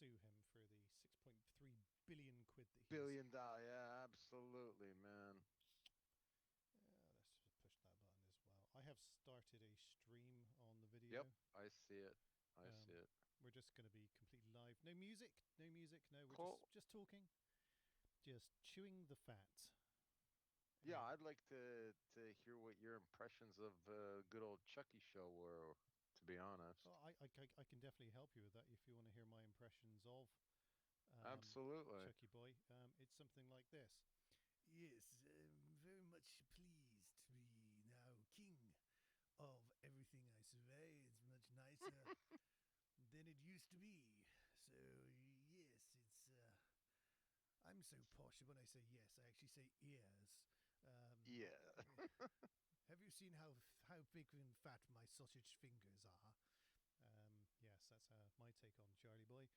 sue him for the 6.3 billion quid that he's... $1 billion, yeah, absolutely, man. Let's just push that button as well. I have started a stream on the video. Yep, I see it. I see it. We're just going to be completely live. No music, no music, no. We're Cool. just talking, just chewing the fat. Yeah, I'd like to hear what your impressions of good old Chucky show were, to be honest. Well, I can definitely help you with that if you want to hear my impressions of Absolutely. Chucky Boy. It's something like this. Yes, I'm very much pleased to be now king of everything I survey. It's much nicer than it used to be. So, yes, it's... I'm so posh. When I say yes, I actually say ears. Yeah. Have you seen how big and fat my sausage fingers are? Yes, that's my take on Charlie Boy.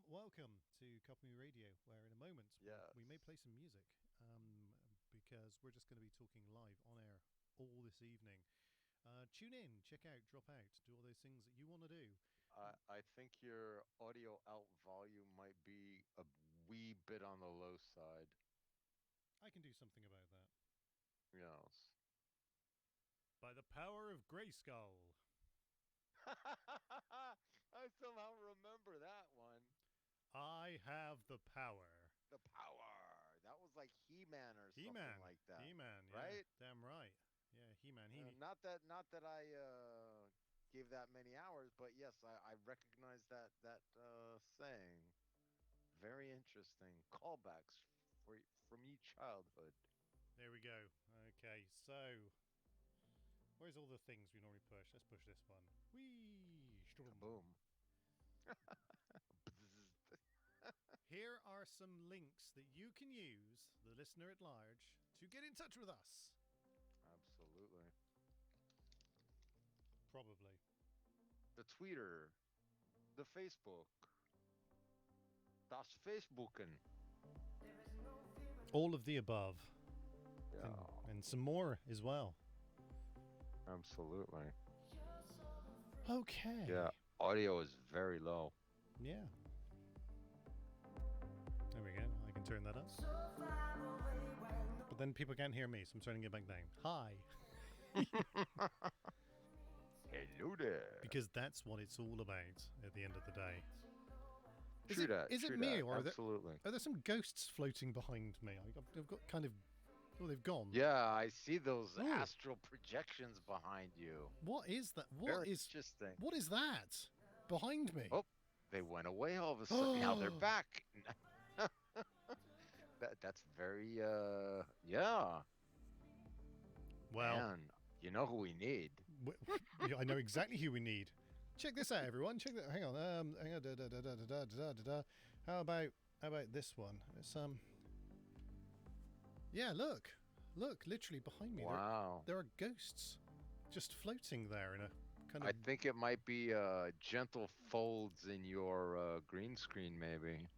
Welcome to Kopimi Radio, where in a moment we may play some music because we're just going to be talking live on air all this evening. Tune in, check out, drop out, do all those things that you want to do. I think your audio out volume might be a wee bit on the low side. I can do something about that. Yes. By the power of Grayskull. I somehow remember that one. I have the power. The power. That was like He-Man or something like that. He-Man, yeah. Right? Damn right. Yeah, He-Man. Not that I gave that many hours, but yes, I recognize that saying. Very interesting callbacks from your childhood. There we go. Okay, so where's all the things we normally push? Let's push this one. Whee! Boom. Here are some links that you can use, the listener at large, to get in touch with us. Absolutely. Probably. The Twitter, the Facebook, das Facebooken. All of the above. Yeah. And some more as well. Absolutely. Okay. Yeah, audio is very low. Yeah. There we go. I can turn that up. But then people can't hear me, so I'm turning it back down. Hi. Hello there. Because that's what it's all about at the end of the day. Is it me, or absolutely. Are there some ghosts floating behind me? I've got kind of... Oh, they've gone. Yeah, I see those astral projections behind you. What is that? Very interesting. What is that behind me? Oh, they went away all of a sudden. Now they're back. That's very, yeah. Well, man, you know who we need. I know exactly who we need. Check this out, everyone. Check that. Hang on. Hang on. How about this one? It's Yeah, look, literally behind me. Wow. There are ghosts just floating there in a kind of... I think it might be gentle folds in your green screen, maybe.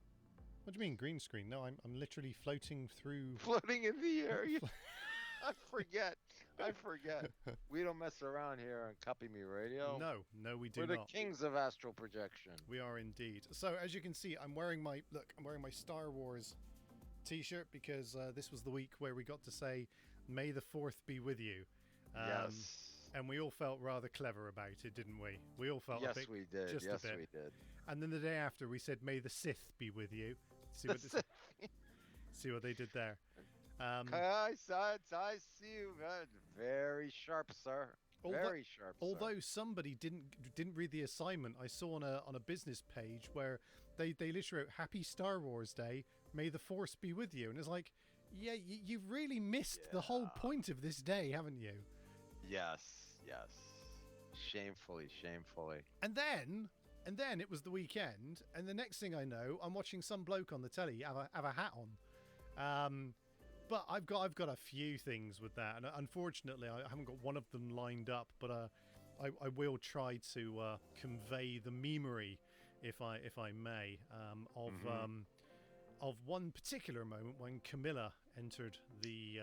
What do you mean green screen? No, I'm literally floating through... Floating in the air. I forget. We don't mess around here on Kopimi Radio. No, we do not. We're the kings of astral projection. We are indeed. So, as you can see, I'm wearing my Star Wars t-shirt because this was the week where we got to say, "May the 4th be with you." Yes. And we all felt rather clever about it, didn't we? We all felt yes, we did. Just yes, a bit. We did. And then the day after, we said, "May the Sith be with you." See what they did there. I see you. Very sharp, sir. Very sharp. Although somebody didn't read the assignment, I saw on a business page where they literally wrote "Happy Star Wars Day. May the Force be with you," and it's like, yeah, you've really missed the whole point of this day, haven't you? Yes. Shamefully. And then it was the weekend, and the next thing I know, I'm watching some bloke on the telly have a hat on. But I've got a few things with that, and unfortunately, I haven't got one of them lined up. But I will try to convey the memory, if I may, of one particular moment when Camilla entered the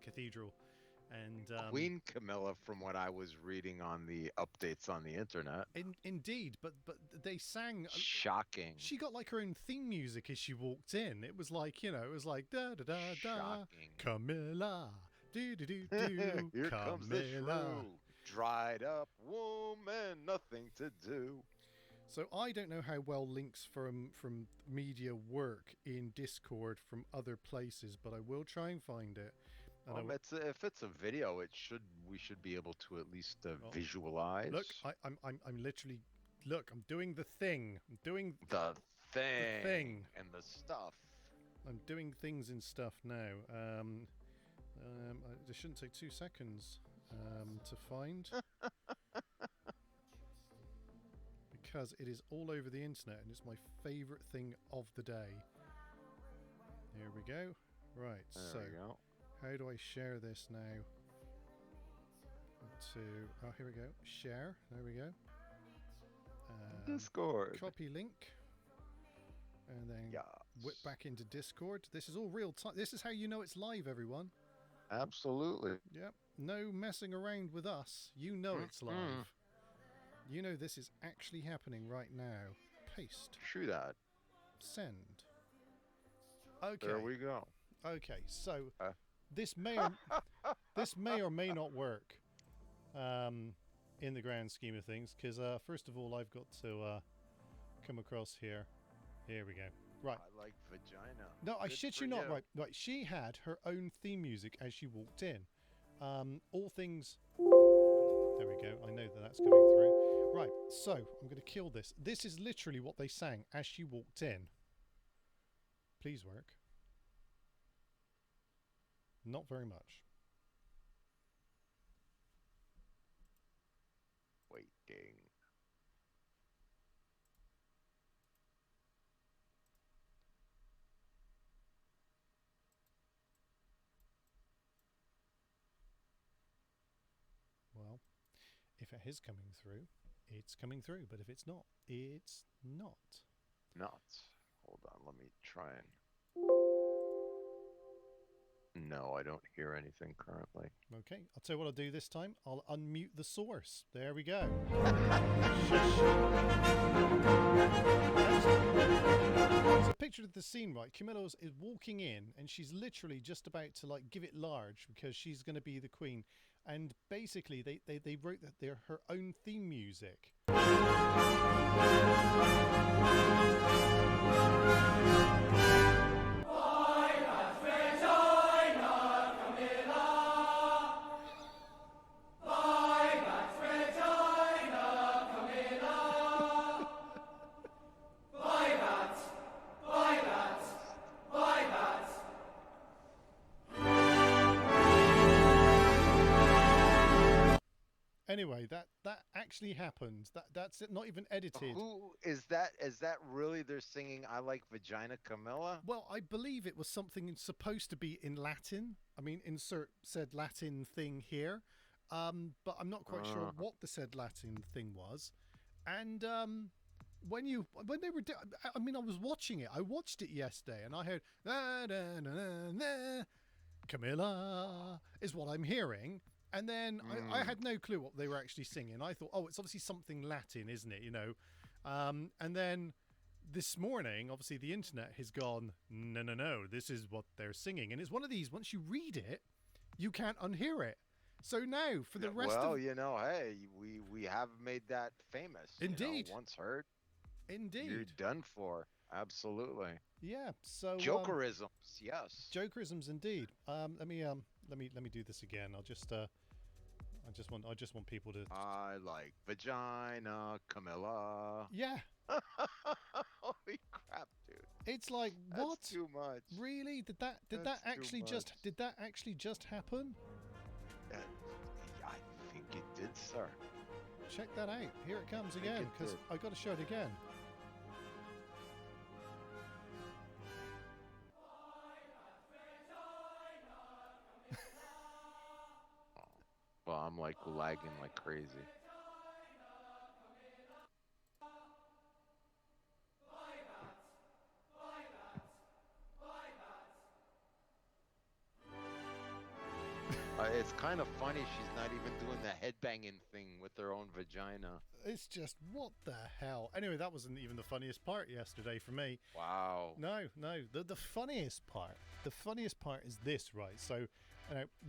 cathedral, And Queen Camilla, from what I was reading on the updates on the internet. Indeed, but they sang. Shocking. She got like her own theme music as she walked in. It was like, it was like da da da da, Shocking. Camilla, do do do do. Here Camilla. comes the shrew, dried up woman, nothing to do. So I don't know how well links from media work in Discord from other places, but I will try and find it. And if it's a video, we should be able to at least visualize. Look, I'm literally, look, I'm doing the thing. I'm doing the thing and the stuff. I'm doing things and stuff now. It shouldn't take 2 seconds to find. Because it is all over the internet and it's my favourite thing of the day. Here we go. Right, there we go. How do I share this now? Here we go. Share. There we go. Discord. Copy link. And then whip back into Discord. This is all real time. This is how you know it's live, everyone. Absolutely. Yep. No messing around with us. You know it's live. You know this is actually happening right now. Paste. True that. Send. Okay. There we go. Okay, so this may or may not work in the grand scheme of things, because first of all, I've got to come across here. Here we go. Right. I like vagina. No, I shit you not. Right. Right. She had her own theme music as she walked in. All things. There we go. I know that's coming through. Right. So I'm going to kill this. This is literally what they sang as she walked in. Please work. Not very much. Waiting. Well, if it is coming through, it's coming through. But if it's not, it's not. Not. Hold on. Let me try and... No, I don't hear anything currently. Okay, I'll tell you what I'll do this time. I'll unmute the source. There we go. There's a picture of the scene, right? Camilla is walking in, and she's literally just about to like give it large because she's going to be the queen. And basically, they wrote that they're her own theme music. Anyway, that actually happened. That's it, not even edited. Who is that? Is that really they're singing I Like Vagina Camilla? Well, I believe it was something supposed to be in Latin. I mean, insert said Latin thing here. But I'm not quite sure what the said Latin thing was. And when they were I mean, I was watching it. I watched it yesterday and I heard na, na, na, na, na, Camilla is what I'm hearing. And then I had no clue what they were actually singing. I thought, oh, it's obviously something Latin, isn't it? You know. And then this morning, obviously, the internet has gone, no, this is what they're singing. And it's one of these, once you read it, you can't unhear it. So now, for the rest of... Well, you know, hey, we have made that famous. Indeed. You know, once heard. Indeed. You're done for. Absolutely. Yeah, so... Jokerisms, yes. Jokerisms, indeed. Let me do this again. I just want people to... I like vagina, Camilla. Yeah. Holy crap, dude. It's like, what? That's too much. Really? Did that actually just happen? I think it did, sir. Check that out. Here it comes again, because I got to show it again. Well, I'm like lagging like crazy. it's kind of funny she's not even doing the headbanging thing with her own vagina. It's just, what the hell? Anyway, that wasn't even the funniest part yesterday for me. Wow. No. The funniest part is this, right? So,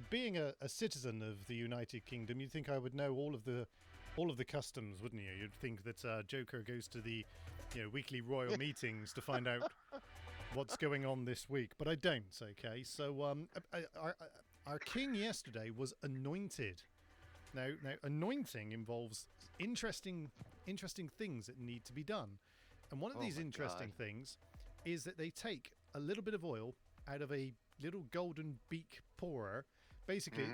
being a citizen of the United Kingdom, you'd think I would know all of the customs, wouldn't you? You'd think that Joker goes to the weekly royal meetings to find out what's going on this week, but I don't. Okay, so our king yesterday was anointed. Now, anointing involves interesting things that need to be done, and one of these interesting things is that they take a little bit of oil out of a little golden beak pourer. Basically,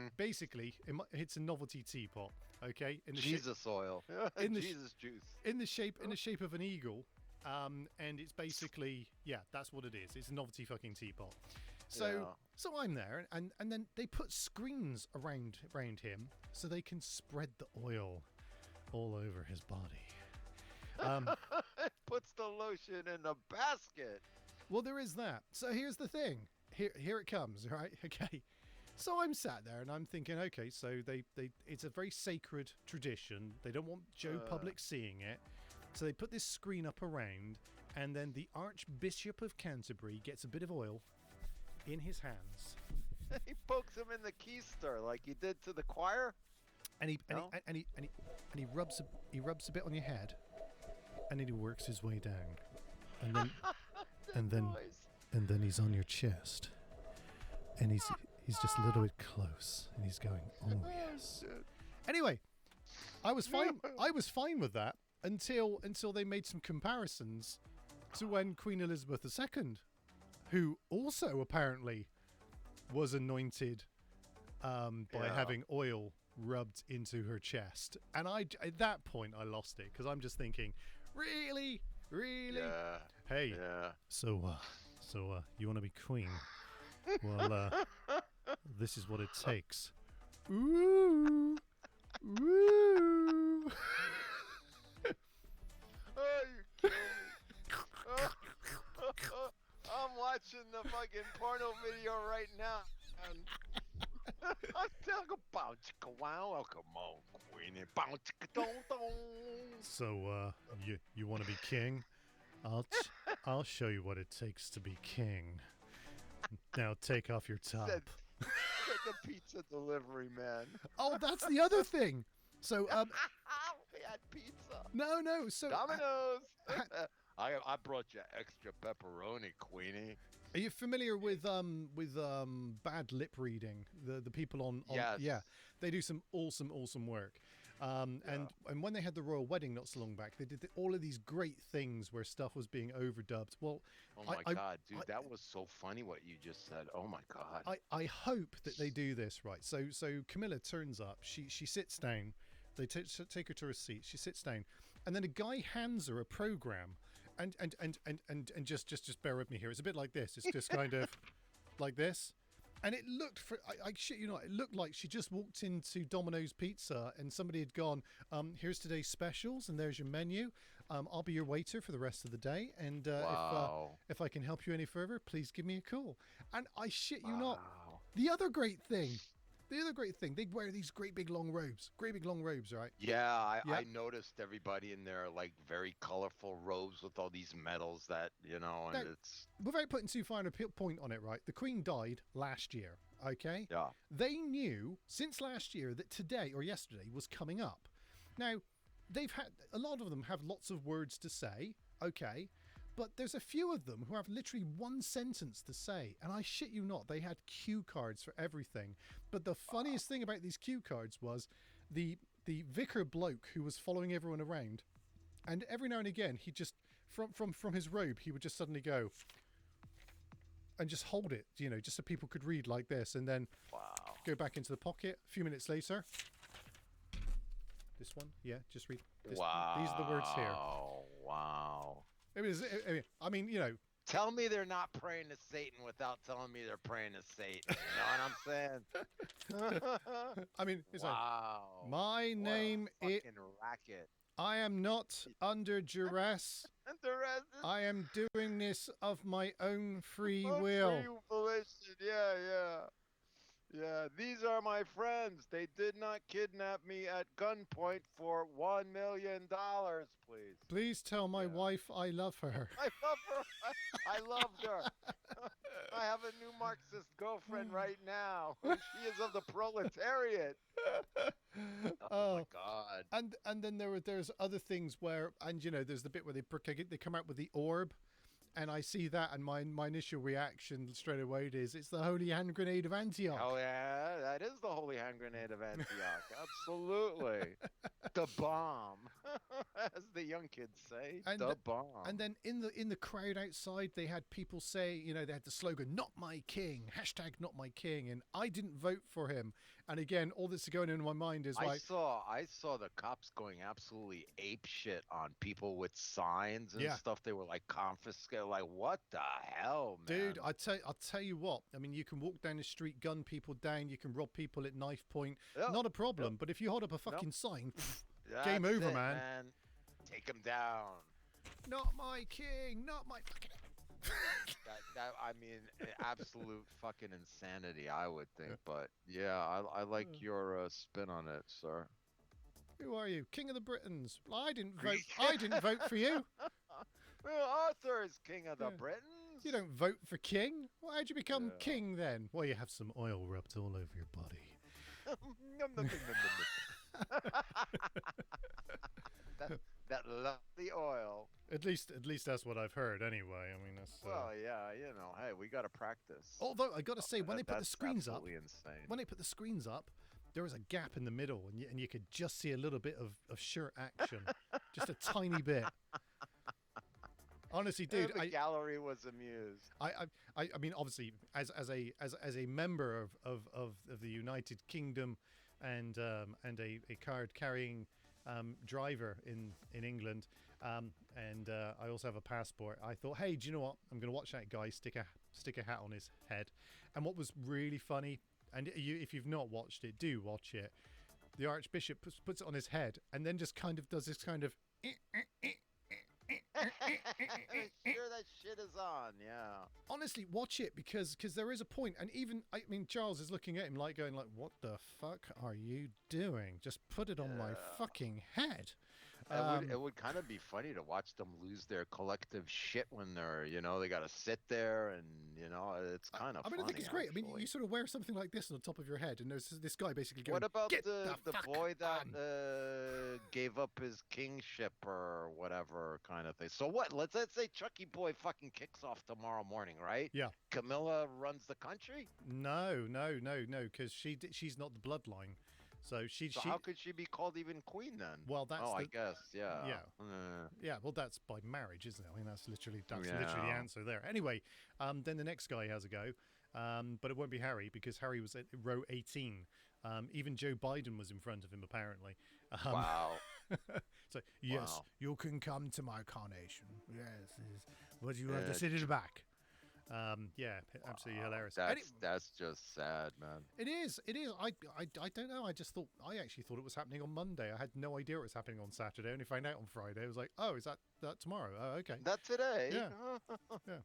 it's a novelty teapot. Okay, in the Jesus oil, in the Jesus juice, in the shape of an eagle, and it's basically that's what it is. It's a novelty fucking teapot. So I'm there, and then they put screens around him so they can spread the oil all over his body. It puts the lotion in the basket. Well, there is that. So here's the thing. Here it comes, right? Okay. So I'm sat there and I'm thinking, okay, so it's a very sacred tradition. They don't want Joe Public seeing it. So they put this screen up around, and then the Archbishop of Canterbury gets a bit of oil in his hands. He pokes him in the keister like he did to the choir. And he rubs a bit on your head, and then he works his way down. And then he's on your chest. And he's just a little bit close, and he's going, "Oh yes." Anyway, I was fine with that until they made some comparisons to when Queen Elizabeth II, who also apparently was anointed by having oil rubbed into her chest, and at that point I lost it, because I'm just thinking, really, hey, so you want to be queen? Well, this is what it takes. Ooh. Oh, you kill me. I'm watching the fucking porno video right now, and I'm talking about wow, come on, Queenie, So, you want to be king? I'll show you what it takes to be king. Now take off your top. Said the pizza delivery man. Oh, that's the other thing. So, we had pizza. No. So Domino's. I brought you extra pepperoni, Queenie. Are you familiar with bad lip reading? The people on yes. They do some awesome work. And when they had the royal wedding not so long back, they did all of these great things where stuff was being overdubbed. Well, oh my God, dude, that was so funny what you just said. Oh my God. I hope that they do this right. So Camilla turns up. She sits down. They take her to her seat. She sits down, and then a guy hands her a program, and just bear with me here. It's a bit like this. It's just kind of like this. And it looked, I shit you not, it looked like she just walked into Domino's Pizza and somebody had gone, here's today's specials and there's your menu. I'll be your waiter for the rest of the day. And if I can help you any further, please give me a call. And I shit you not. The other great thing, they wear these great big long robes, right? Yeah, I noticed everybody in their like very colorful robes with all these medals that, and now, it's... Without putting too fine a point on it, right? The Queen died last year, okay? Yeah. They knew since last year that today or yesterday was coming up. Now, a lot of them have lots of words to say, okay? But there's a few of them who have literally one sentence to say. And I shit you not, they had cue cards for everything. But the funniest thing about these cue cards was the vicar bloke who was following everyone around. And every now and again, he just, from his robe, he would just suddenly go and just hold it, just so people could read like this. And then go back into the pocket. A few minutes later. This one, just read. These are the words here. Wow. I mean, Tell me they're not praying to Satan without telling me they're praying to Satan. You know what I'm saying? I mean, it's wow. Like, my name is... racket. I am not under duress. I am doing this of my own free will. Free volition. Yeah. Yeah, these are my friends. They did not kidnap me at gunpoint for $1 million, please. Please tell my Yeah. wife I love her. I love her. I loved her. I have a new Marxist girlfriend right now. She is of the proletariat. Oh my Oh, God. and then there's other things where, and there's the bit where they come out with the orb, and I see that, and my initial reaction straight away is it's the holy hand grenade of Antioch. Hell yeah, that is the holy hand grenade of Antioch. Absolutely. The bomb. As the young kids say, And the bomb. then in the crowd outside, they had people say, they had the slogan "Not my king," hashtag "Not my king," and I didn't vote for him. And again, all this is going in my mind is like, I saw the cops going absolutely ape shit on people with signs and yeah, stuff. They were like confiscated. Like, what the hell, dude, man? I'll tell you what. I mean, you can walk down the street, gun people down, you can rob people at knife point, Yep, not a yep, problem. But if you hold up a nope. fucking sign, game That's over, it, man. man. Take him down. Not my king, not my fucking. That I mean, absolute fucking insanity, I would think. But yeah, I like your spin on it, sir. Who are you, King of the Britons? Well, I didn't vote. I didn't vote for you. Well, Arthur is king of the Yeah. Britons. You don't vote for king. Well, how'd you become Yeah. king then? Well, you have some oil rubbed all over your body. Nom, nom, nom, nom, nom, nom. that lovely oil. At least that's what I've heard. Anyway, I mean that's. Well, yeah, you know, hey, we got to practice. Although I got to say, when they put the That's screens up, absolutely insane. when they put the screens up, there was a gap in the middle, and you could just see a little bit of shirt action, just a tiny bit. Honestly, dude, the gallery was amused. I mean, obviously, as a member of the United Kingdom, and a card carrying driver in England, and I also have a passport. I thought, hey, do you know what? I'm going to watch that guy stick a hat on his head. And what was really funny, and if you've not watched it, do watch it. The Archbishop puts it on his head, and then just kind of does this kind of. Sure, that shit is on. Yeah. Honestly, watch it because there is a point, and even I mean Charles is looking at him like going like, "What the fuck are you doing? Just put it on my fucking head." It would kind of be funny to watch them lose their collective shit when they're, they got to sit there and, it's kind of I mean, funny, I think it's great. actually. I mean, you sort of wear something like this on the top of your head, and there's this guy basically going, What about "Get the fuck boy that on." gave up his kingship or whatever kind of thing? So what? Let's say Chucky Boy fucking kicks off tomorrow morning, right? Yeah. Camilla runs the country? No, because she's not the bloodline. So how could she be called even queen then? Well, that's I guess, yeah. Yeah, well, that's by marriage, isn't it? I mean, that's literally the Yeah. answer there. Anyway, then the next guy has a go, but it won't be Harry because Harry was at row 18. Even Joe Biden was in front of him, apparently. Wow. So, yes, Wow. you can come to my coronation. Yes, but you have to sit in the back. Yeah, absolutely hilarious. That's just sad, man. It is. I don't know. I actually thought it was happening on Monday. I had no idea it was happening on Saturday. I only found out on Friday. I was like, oh, is that tomorrow? Oh, okay. That's today. Yeah. Yeah.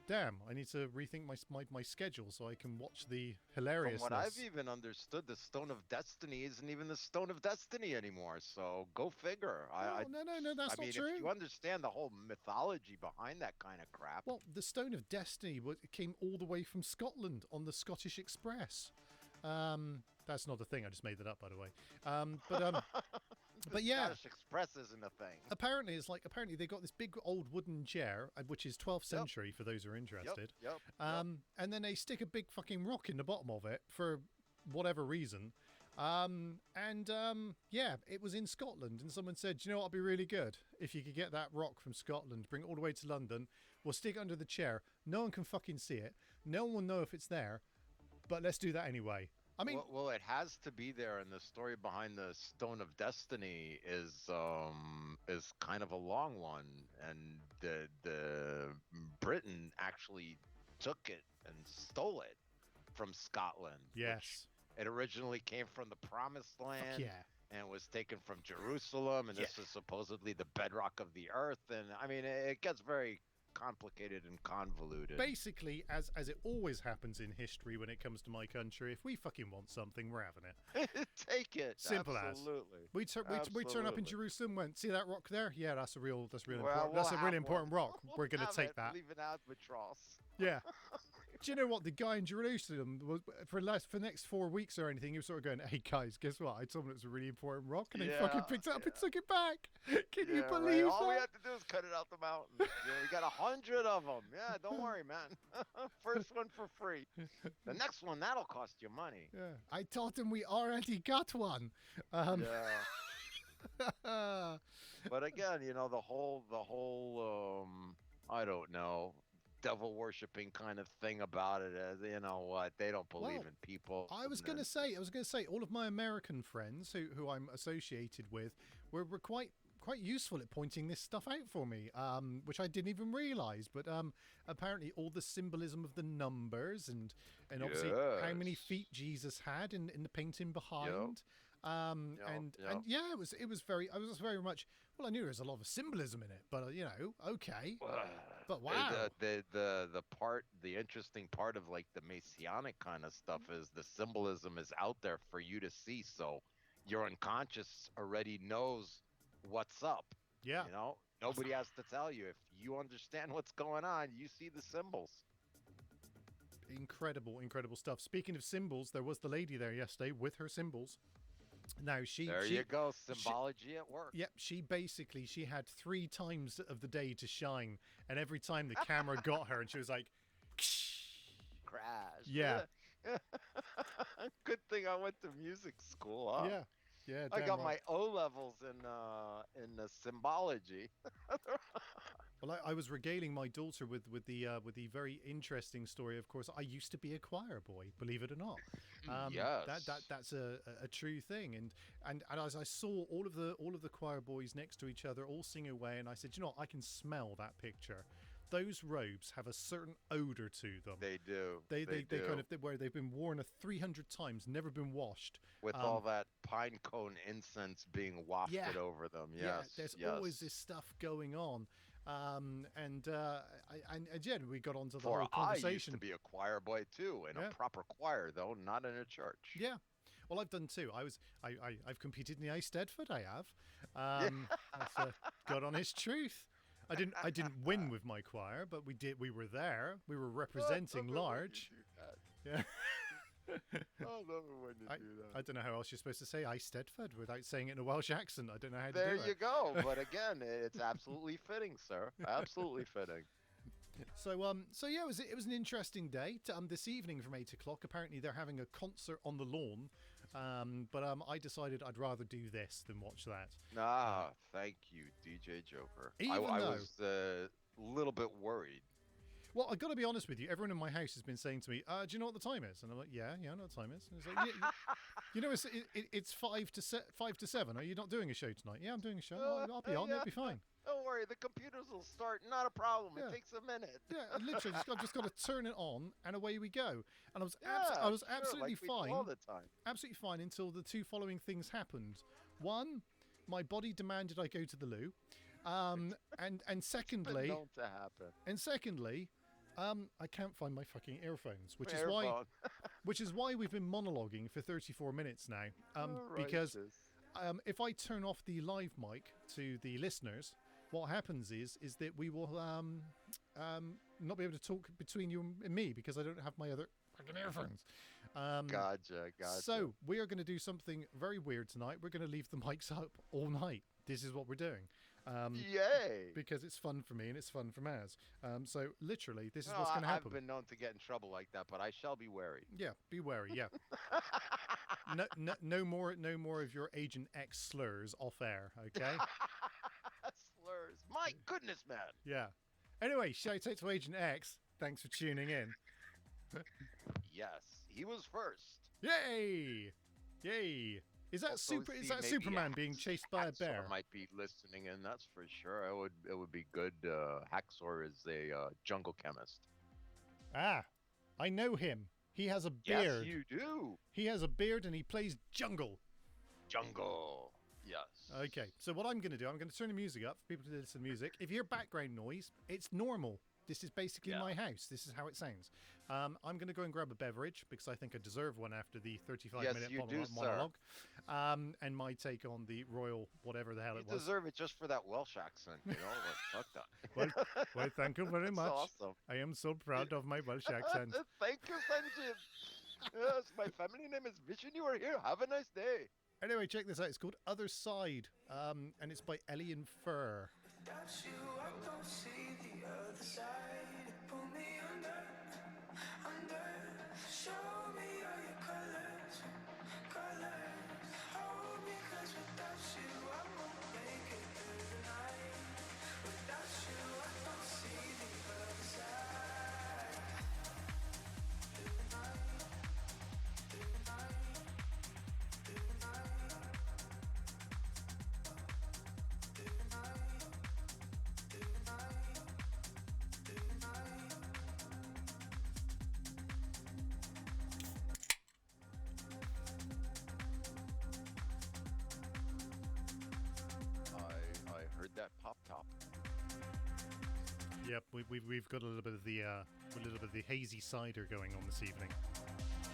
Damn, I need to rethink my schedule so I can watch the hilariousness. From what I've even understood, the Stone of Destiny isn't even the Stone of Destiny anymore. So go figure. No, that's not true. If you understand the whole mythology behind that kind of crap. Well, the Stone of Destiny came all the way from Scotland on the Scottish Express. That's not a thing. I just made that up, by the way. But yeah, Scottish Express isn't a thing. Apparently they got this big old wooden chair, which is 12th century for those who are interested. Yep. And then they stick a big fucking rock in the bottom of it for whatever reason. Yeah, it was in Scotland, and someone said, you know what would be really good? If you could get that rock from Scotland, bring it all the way to London, we'll stick it under the chair. No one can fucking see it. No one will know if it's there, but let's do that anyway. I mean, well, it has to be there, and the story behind the Stone of Destiny is kind of a long one, and the Britain actually took it and stole it from Scotland. yes. It originally came from the Promised Land. Fuck yeah. And was taken from Jerusalem, and this is supposedly the bedrock of the earth. And I mean, it gets very complicated and convoluted. Basically, as it always happens in history when it comes to my country, if we fucking want something, we're having it. Take it. Simple Absolutely. as. We turn up in Jerusalem. Went, see that rock there? Yeah, that's a really important rock. We're going to take that. Leave an albatross. Yeah. Do you know what? The guy in Jerusalem was for the next 4 weeks or anything. He was sort of going, "Hey guys, guess what? I told him it was a really important rock, and they fucking picked it up and took it back. Can you believe that? All we have to do is cut it out the mountain. We got 100 of them. Yeah, don't worry, man. First one for free. The next one that'll cost you money. Yeah, I told him we already got one. Yeah. But again, the whole I don't know, devil worshipping kind of thing about it, as you know what, they don't believe in people. I was gonna say all of my American friends who I'm associated with were quite useful at pointing this stuff out for me, which I didn't even realize. But apparently all the symbolism of the numbers and obviously how many feet Jesus had in the painting behind. And yeah, it was very much. Well, I knew there was a lot of symbolism in it, but okay. But wow, the interesting part of like the Messianic kind of stuff is the symbolism is out there for you to see, so your unconscious already knows what's up. Yeah, nobody has to tell you. If you understand what's going on, you see the symbols. Incredible stuff. Speaking of symbols, there was the lady there yesterday with her symbols. Now you go, symbology at work. Yep, she had 3 times of the day to shine, and every time the camera got her, and she was like, crash. Yeah. Good thing I went to music school. Huh? Yeah. I got my O levels in the symbology. Well, I was regaling my daughter with the very interesting story. Of course, I used to be a choir boy, believe it or not. Yes, that's a true thing. And as I saw all of the choir boys next to each other, all sing away, and I said, I can smell that picture. Those robes have a certain odor to them. They do. They kind of where they've been worn 300 times, never been washed. With all that pine cone incense being wafted over them. Yes. There's always this stuff going on. And again, we got onto the whole conversation. I used to be a choir boy too, in a proper choir though, not in a church. Yeah. Well, I've done too. I've competed in the Eisteddfod. I have. That's God honest truth. I didn't win with my choir, but we did. We were there. We were representing large. Yeah. I love it when you do that. I don't know how else you're supposed to say Eisteddfod without saying it in a Welsh accent. I don't know how to do it. There you go. But again, it's absolutely fitting, sir. Absolutely fitting. So yeah, it was an interesting day. This evening from 8 o'clock, apparently they're having a concert on the lawn. But I decided I'd rather do this than watch that. Thank you, DJ Joker. I was a little bit worried. Well, I got to be honest with you. Everyone in my house has been saying to me, "Do you know what the time is?" And I'm like, "Yeah, I know what the time is." And it's like, it's 5 to 7. Are you not doing a show tonight? Yeah, I'm doing a show. I'll be on. It'll be fine. Don't worry, the computers will start. Not a problem. It takes a minute. Yeah, literally, just got to turn it on, and away we go. And I was absolutely fine. All the time. Absolutely fine until the 2 following things happened. One, my body demanded I go to the loo. And secondly, known to happen. And secondly, I can't find my fucking earphones, which is why we've been monologuing for 34 minutes now. Because if I turn off the live mic to the listeners, what happens is that we will not be able to talk between you and me because I don't have my other fucking earphones. Gotcha. So we are going to do something very weird tonight. We're going to leave the mics up all night. This is what we're doing. Yay! Because it's fun for me and it's fun for Maz. So literally, this is what's going to happen. I've been known to get in trouble like that, but I shall be wary. Yeah, be wary. Yeah. No more of your Agent X slurs off air. Okay. Slurs. My goodness, man. Yeah. Anyway, shout out to Agent X. Thanks for tuning in. Yes, he was first. Yay! Is that Superman being chased by a bear? Hacksaw might be listening in, that's for sure. It would be good. Hacksaw is a jungle chemist. I know him. He has a beard. Yes, you do. He has a beard and he plays jungle. Jungle. Yes. Okay, so what I'm going to do, I'm going to turn the music up for people to listen to music. If you hear background noise, it's normal. This is basically my house. This is how it sounds. I'm going to go and grab a beverage because I think I deserve one after the 35-minute monologue. And my take on the royal whatever the hell it was. You deserve it just for that Welsh accent, you know? Fuck that. Well, thank you very much. Awesome. I am so proud of my Welsh accent. Thank you, Sanjit. Yes, my family name is Wishing you were here. Have a nice day. Anyway, check this out. It's called Other Side, and it's by Ellie and Fur. Without you, I don't see the other side. Pull me under. Show me all your colors. Hold me, 'cause without you, I won't make it through the night. Without you, I don't see the other side. Through the night, through the night, through the night, through the night, through the night, through the night. I heard that pop top. Yep, we've got a little bit of the hazy cider going on this evening.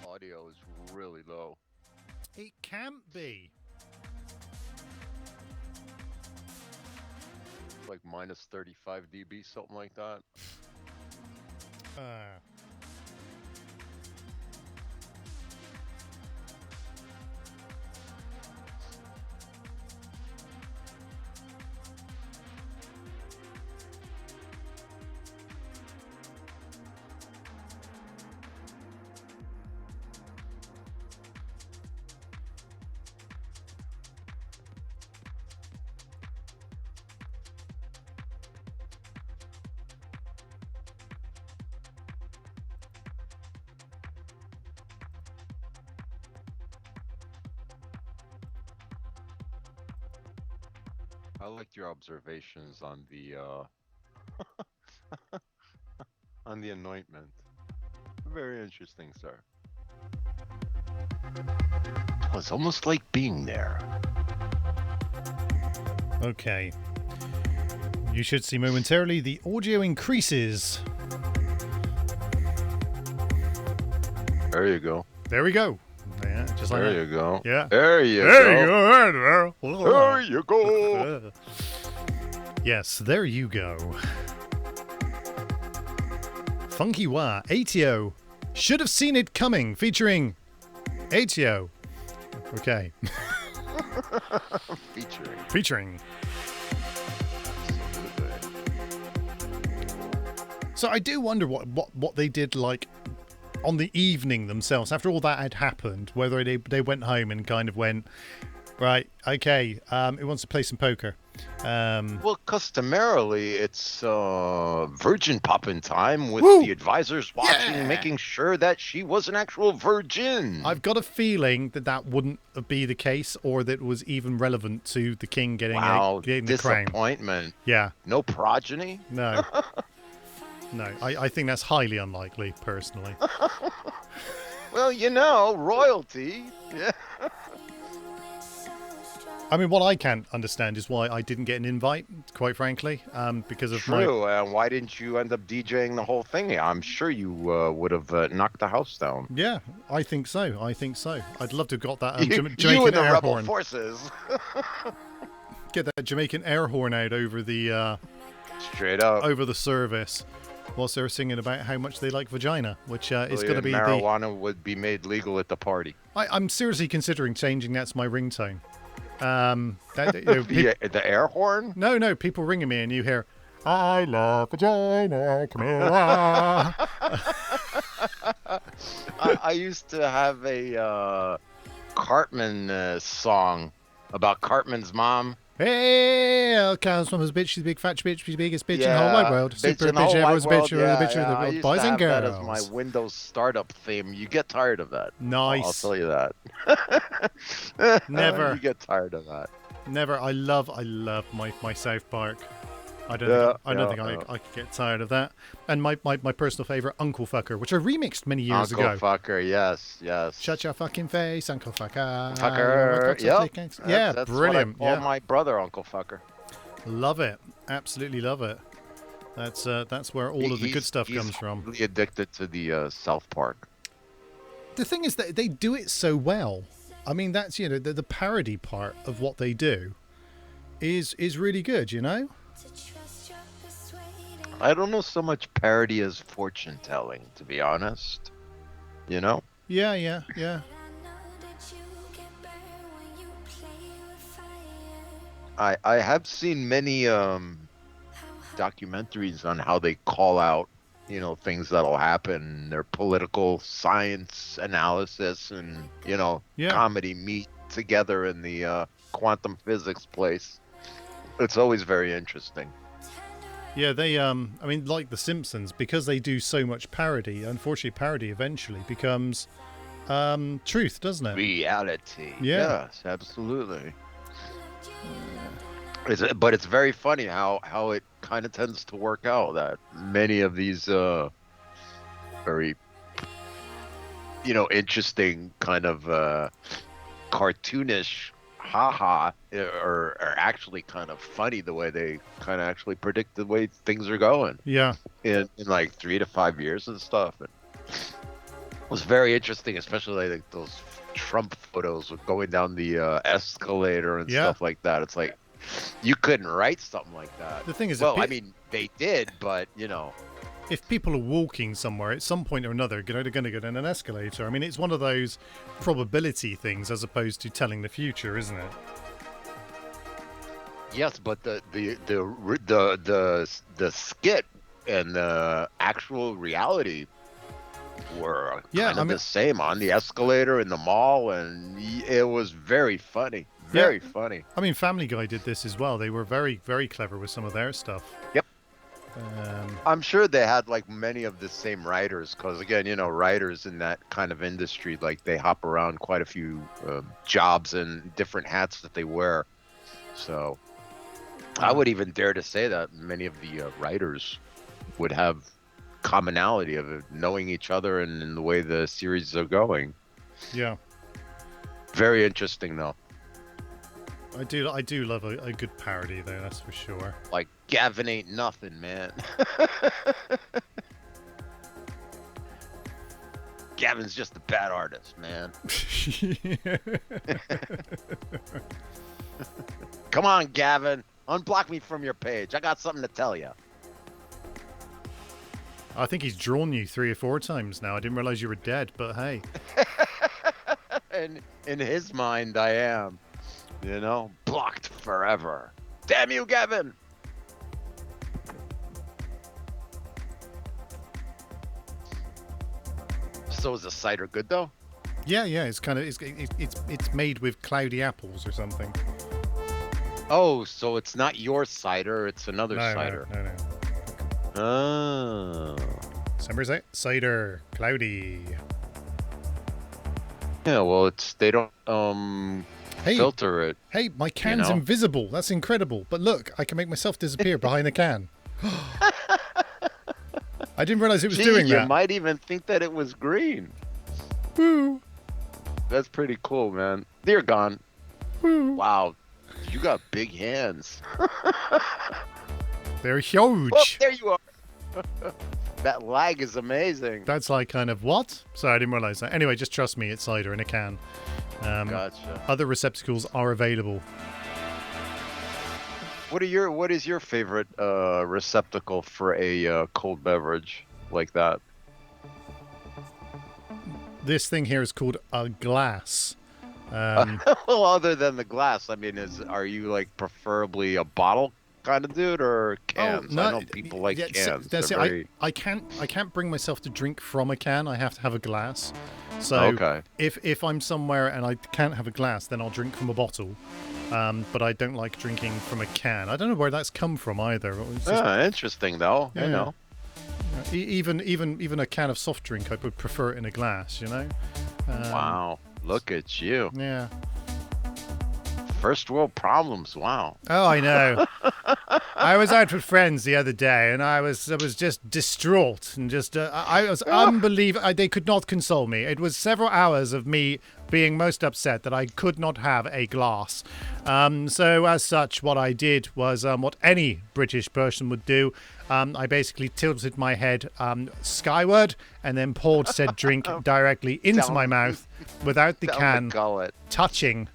Audio is really low. It can't be. Like minus 35 dB, something like that. I liked your observations on the on the anointment. Very interesting, sir. It's almost like being there. Okay. You should see momentarily the audio increases. There you go. There we go. Yeah, just like there that. you go. Yeah. There you There go. you go. There you go. Yes, there you go. Funky Wah, ATO. Should have seen it coming, featuring ATO. Okay. Featuring. So I do wonder what they did like on the evening themselves after all that had happened, whether they went home and kind of went, right, okay, it wants to play some poker. Well, customarily, it's virgin popping time with Woo! the advisors watching, making sure that she was an actual virgin. I've got a feeling that wouldn't be the case, or that was even relevant to the king getting the crown. Disappointment. Yeah. No progeny? No. No, I think that's highly unlikely, personally. Well, you know, royalty. Yeah. I mean, what I can't understand is why I didn't get an invite, quite frankly, because of True. Why didn't you end up DJing the whole thing? I'm sure you would have knocked the house down. Yeah, I think so. I'd love to have got that You Jamaican and the air rebel horn. forces. Get that Jamaican air horn out over the straight up over the service, whilst they were singing about how much they like vagina, which is going to be marijuana would be made legal at the party. I'm seriously considering changing that to my ringtone. The air horn? No, people ringing me and you hear, I love vagina, Camilla. I used to have a Cartman song about Cartman's mom. Hey, Carl's mama's bitch, she's a big fat bitch, she's the biggest bitch in the whole wide world. Super bitch, everyone's bitch, the boys and girls. That is my Windows startup theme. You get tired of that. Nice. I'll tell you that. Never. You get tired of that. Never. I love my South Park. I don't think I could get tired of that. And my personal favourite, Uncle Fucker, which I remixed many years Uncle ago. Fucker, yes. Shut your fucking face, Uncle Fucker. Fucker, yep. Yeah, that's brilliant. what I call my brother, Uncle Fucker. Love it. Absolutely love it. That's where all of the good stuff comes from. He's really addicted to the South Park. The thing is that they do it so well. I mean, that's, the parody part of what they do is really good, I don't know so much parody as fortune telling, to be honest. Yeah. I have seen many documentaries on how they call out, things that'll happen. Their political science analysis and, comedy meet together in the quantum physics place. It's always very interesting. Yeah, they like The Simpsons, because they do so much parody, unfortunately parody eventually becomes truth, doesn't it? Reality. Yeah. Yes, absolutely. But it's very funny how it kind of tends to work out, that many of these very interesting kind of cartoonish haha are actually kind of funny, the way they kind of actually predict the way things are going. Yeah. In like 3 to 5 years and stuff. And it was very interesting, especially like those Trump photos of going down the escalator and stuff like that. It's like, you couldn't write something like that. The thing is, well, I mean, they did, but if people are walking somewhere at some point or another, they're going to get in an escalator. I mean, it's one of those probability things as opposed to telling the future, isn't it? Yes, but the skit and the actual reality were kind of the same on the escalator in the mall, and it was very funny. Very funny. I mean, Family Guy did this as well. They were very, very clever with some of their stuff. Yep. I'm sure they had like many of the same writers, because again, writers in that kind of industry, like they hop around quite a few jobs and different hats that they wear. So I would even dare to say that many of the writers would have commonality of knowing each other and in the way the series are going. Yeah. Very interesting, though. I do love a good parody, though, that's for sure. Like, Gavin ain't nothing, man. Gavin's just a bad artist, man. Come on, Gavin. Unblock me from your page. I got something to tell you. I think he's drawn you 3 or 4 times now. I didn't realize you were dead, but hey. And in his mind, I am. Blocked forever. Damn you, Gavin! So is the cider good though? Yeah. It's kind of it's made with cloudy apples or something. Oh, so it's not your cider; it's another cider. No. Oh. Summer's cider cloudy. Yeah, well, they don't filter it. Hey, my can's invisible. That's incredible. But look, I can make myself disappear behind the can. I didn't realize it was doing that. You might even think that it was green. Woo. That's pretty cool, man. They're gone. Woo. Wow, you got big hands. They're huge. Oh, there you are. That lag is amazing. That's like kind of what? Sorry, I didn't realize that. Anyway, just trust me, it's cider in a can. Gotcha. Other receptacles are available. What is your favorite receptacle for a cold beverage like that? This thing here is called a glass. Well, other than the glass, I mean, are you like preferably a bottle kind of dude or cans? No, I know people like cans. I can't bring myself to drink from a can. I have to have a glass. So if I'm somewhere and I can't have a glass, then I'll drink from a bottle. But I don't like drinking from a can. I don't know where that's come from either. Interesting though. Yeah. I know. Even a can of soft drink, I would prefer it in a glass. Wow, look at you. Yeah. First world problems. Wow. Oh, I know. I was out with friends the other day, and I was just distraught, and just I was unbelievable. They could not console me. It was several hours of me being most upset that I could not have a glass. So as such, what I did was what any British person would do. I basically tilted my head skyward and then poured said drink directly into my mouth without the can touching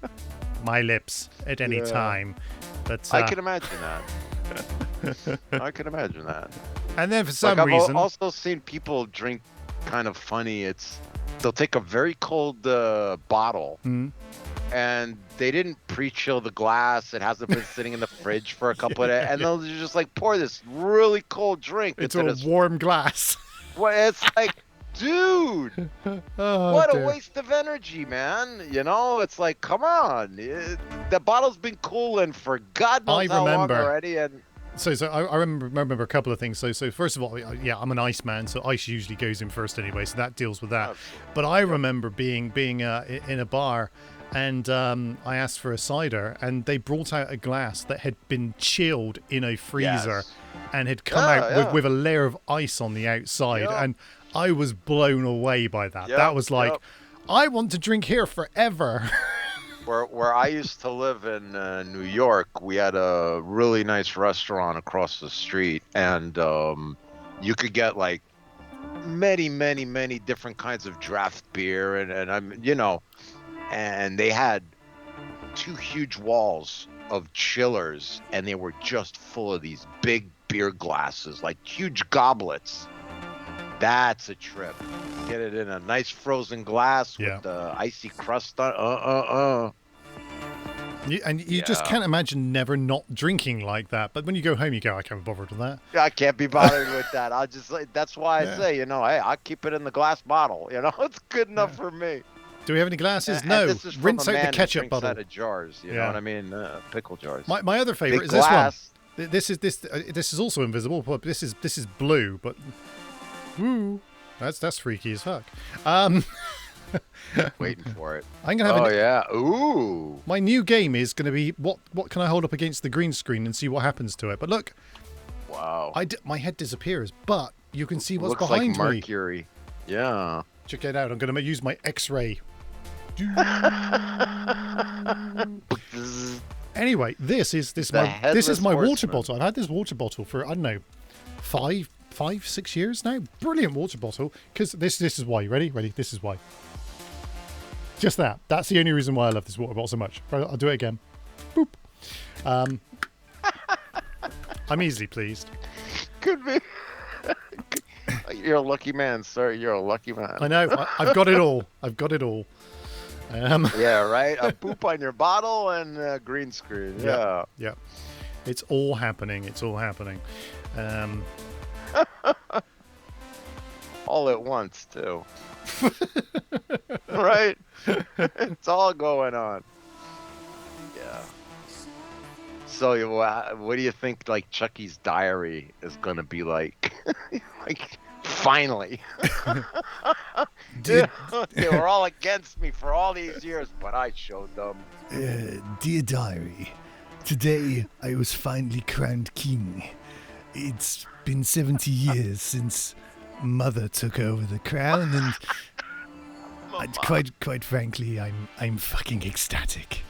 my lips at any time. But I can imagine that. I can imagine that. And then for some I've reason, also seen people drink kind of funny. They'll take a very cold bottle, and they didn't pre-chill the glass. It hasn't been sitting in the fridge for a couple of days, and they'll just like pour this really cold drink into a warm glass. Well, it's like, dude, what a waste of energy, man. You know, it's like, come on. The bottle's been cooling for God knows how long already, and So I remember a couple of things. So first of all, yeah, I'm an ice man, so ice usually goes in first anyway, so that deals with that. But I remember being in a bar, and I asked for a cider, and they brought out a glass that had been chilled in a freezer and had come out with a layer of ice on the outside, and I was blown away by that. That was like, I want to drink here forever. Where I used to live in New York, we had a really nice restaurant across the street, and you could get like many different kinds of draft beer, and they had 2 huge walls of chillers, and they were just full of these big beer glasses, like huge goblets. That's a trip. Get it in a nice frozen glass with the icy crust on. You just can't imagine never not drinking like that. But when you go home, you go, I can't be bothered with that. I can't be bothered with that. I'll just that's why I say, hey, I'll keep it in the glass bottle. It's good enough for me. Do we have any glasses? No. This is Rinse out the ketchup bottle. Out of jars. You know what I mean? Pickle jars. My other favorite is this one. This is also invisible. But this is blue. But that's freaky as fuck. Waiting for it. I'm gonna have Ooh. My new game is gonna be what can I hold up against the green screen and see what happens to it. But look. Wow. My head disappears, but you can see what's Looks behind like me. Mercury. Yeah. Check it out. I'm gonna use my X-ray. Anyway, this is my water bottle. I've had this water bottle for, I don't know, 5-6 years now. Brilliant water bottle. Because this is why. Ready? This is why. Just that. That's the only reason why I love this water bottle so much. I'll do it again. Boop. I'm easily pleased. Could be. You're a lucky man, sir. You're a lucky man. I know. I've got it all. Yeah, right? A poop on your bottle and a green screen. Yeah. It's all happening. All at once, too. Right? It's all going on. Yeah. So, what do you think, like, Chucky's diary is going to be like? Like, finally. They were all against me for all these years, but I showed them. Dear diary, today I was finally crowned king. It's been 70 years since Mother took over the crown, and quite frankly, I'm fucking ecstatic.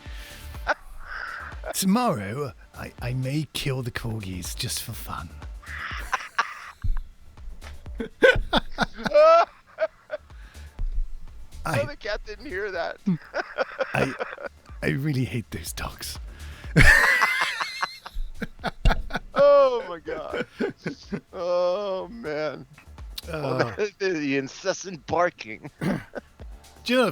Tomorrow, I may kill the corgis just for fun. The cat didn't hear that. I really hate those dogs. Oh my god. Oh man. The incessant barking. Do you know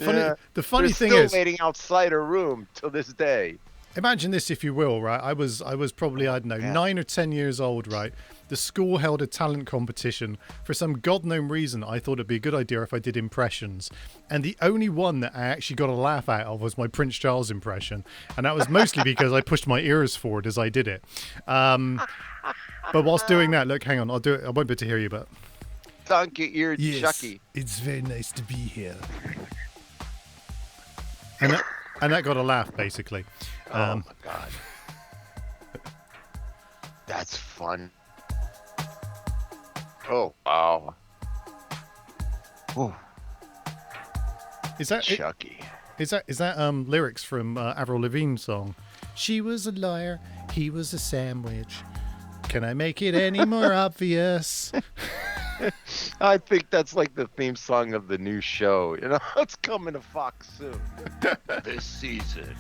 the funny thing still is waiting outside a room till this day. Imagine this, if you will, right? I was probably, I don't know, 9 or 10 years old, right? The school held a talent competition. For some god-known reason, I thought it'd be a good idea if I did impressions. And the only one that I actually got a laugh out of was my Prince Charles impression. And that was mostly because I pushed my ears forward as I did it. But whilst doing that, look, hang on, I'll do it. I won't be able to hear you, but... Donkey-eared yes, Chucky. It's very nice to be here. And that got a laugh, basically. Oh my God. That's fun. Oh wow. Ooh, Is that Chucky. is that lyrics from Avril Lavigne's song? She was a liar, he was a sandwich. Can I make it any more obvious? I think that's like the theme song of the new show. You know, it's coming to Fox soon. This season.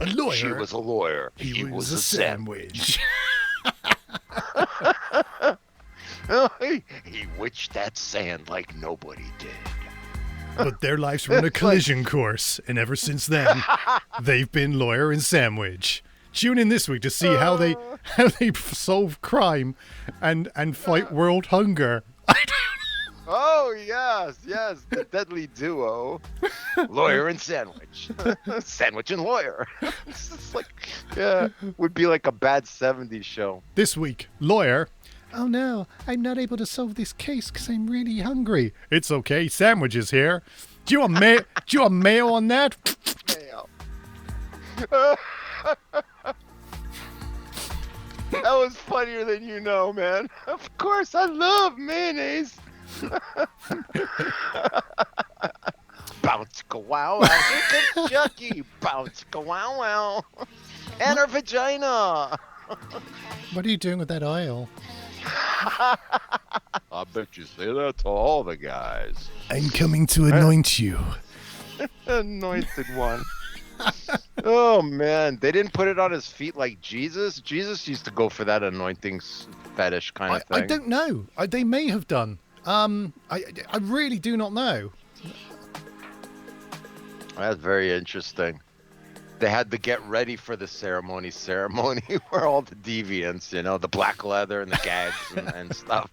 A lawyer. She was a lawyer. He was a sandwich. Oh, he witched that sand like nobody did. But their lives were on a collision course, and ever since then, they've been lawyer and sandwich. Tune in this week to see how they solve crime and fight world hunger. Oh yes, the deadly duo, lawyer and sandwich, sandwich and lawyer. It's just like, yeah, would be like a bad '70s show. This week, lawyer. Oh no, I'm not able to solve this case because I'm really hungry. It's okay, sandwich is here. Do you want mayo on that? That was funnier than you know, man. Of course, I love mayonnaise. Bounce go wow wow. Here comes Chucky. Bounce go wow wow. And her vagina. What are you doing with that oil? I bet you say that to all the guys. I'm coming to anoint you. Anointed one. Oh man, they didn't put it on his feet like Jesus. Jesus used to go for that anointing fetish kind of thing. I don't know. They may have done. I really do not know. That's very interesting. They had to get ready for the ceremony where all the deviants, you know, the black leather and the gags and stuff.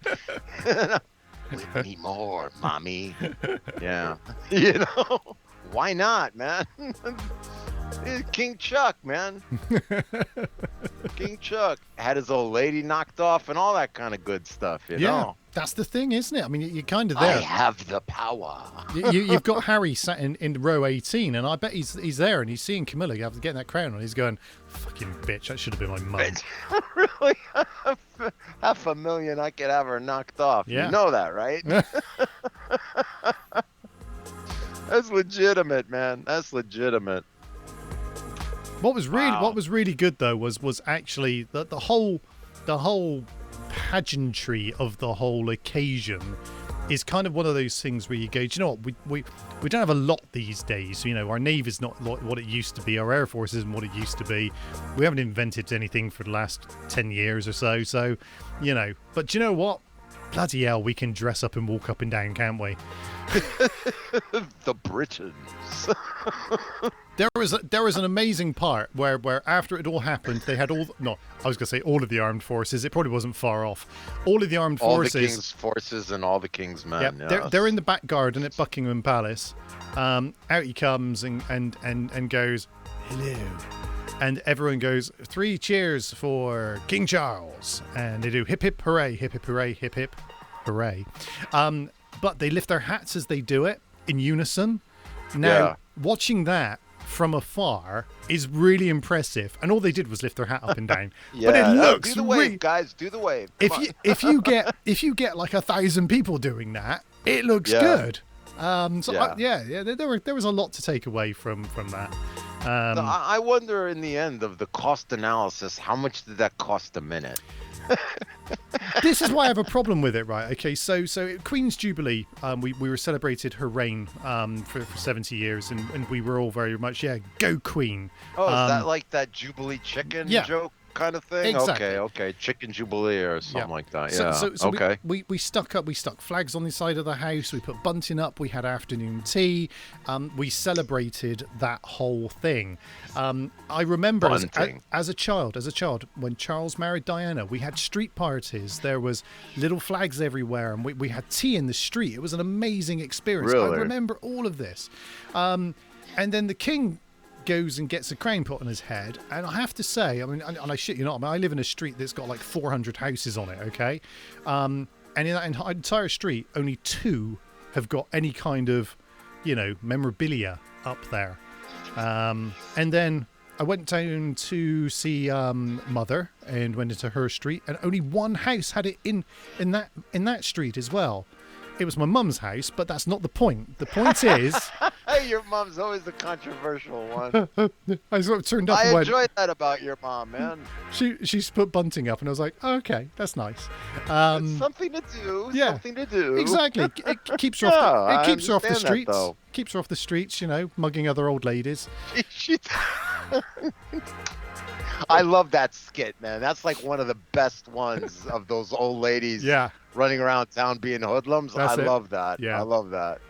With me more, mommy. Yeah. You know, why not, man? King Chuck, man. King Chuck had his old lady knocked off and all that kind of good stuff, you know? That's the thing, isn't it? I mean, you're kind of there. I have the power. You've got Harry sat in row 18, and I bet he's there, and he's seeing Camilla getting that crown on. He's going, fucking bitch, that should have been my mum. Really? $500,000, I could have her knocked off. Yeah. You know that, right? That's legitimate, man. That's legitimate. What was really good though was actually the whole pageantry of the whole occasion is kind of one of those things where you go, do you know what, we don't have a lot these days. You know, our Navy's not what it used to be, our Air Force isn't what it used to be, we haven't invented anything for the last 10 years or so, you know, but do you know what, bloody hell, we can dress up and walk up and down, can't we? The Britons. There was an amazing part where after it all happened, they had all of the armed forces. It probably wasn't far off. All of the armed forces, all the king's forces and all the king's men. Yeah, they're in the back garden at Buckingham Palace. Out he comes and goes, hello, and everyone goes, 3 cheers for King Charles, and they do hip hip hooray, hip hip hooray, hip hip hooray. But they lift their hats as they do it in unison. Now, watching that from afar is really impressive, and all they did was lift their hat up and down. Yeah, but it looks do the wave, guys. Do the wave. If you get like 1,000 people doing that, it looks good. There was a lot to take away from that. I wonder in the end of the cost analysis, how much did that cost a minute? This is why I have a problem with it, right? Okay, so Queen's Jubilee, we were celebrated her reign for 70 years, and we were all very much, go Queen. Oh, is that like that Jubilee chicken joke kind of thing? Exactly. Okay, chicken Jubilee or something like that. Yeah. So okay. We stuck flags on the side of the house. We put bunting up. We had afternoon tea. We celebrated that whole thing. I remember as a child, when Charles married Diana, we had street parties. There was little flags everywhere, and we had tea in the street. It was an amazing experience. Really? I remember all of this. And then the king goes and gets a crown put on his head, and I have to say, I mean, and I shit you not, I live in a street that's got like 400 houses on it, okay? And in that entire street, only 2 have got any kind of, you know, memorabilia up there. And then I went down to see Mother and went into her street, and only one house had it in that street as well. It was my mum's house, but that's not the point. The point is, Your mom's always the controversial one. I sort of turned up I and went, enjoyed that about your mom, man. she's put bunting up, and I was like, oh, okay, that's nice. It's something to do. yeah. Something to do. Exactly. It keeps her Yeah, off. I It keeps her off the understand that, streets. though. Keeps her off the streets. Mugging other old ladies. I love that skit, man. That's like one of the best ones of those old ladies Yeah. running around town being hoodlums. That's I it. love that. Yeah. I love that.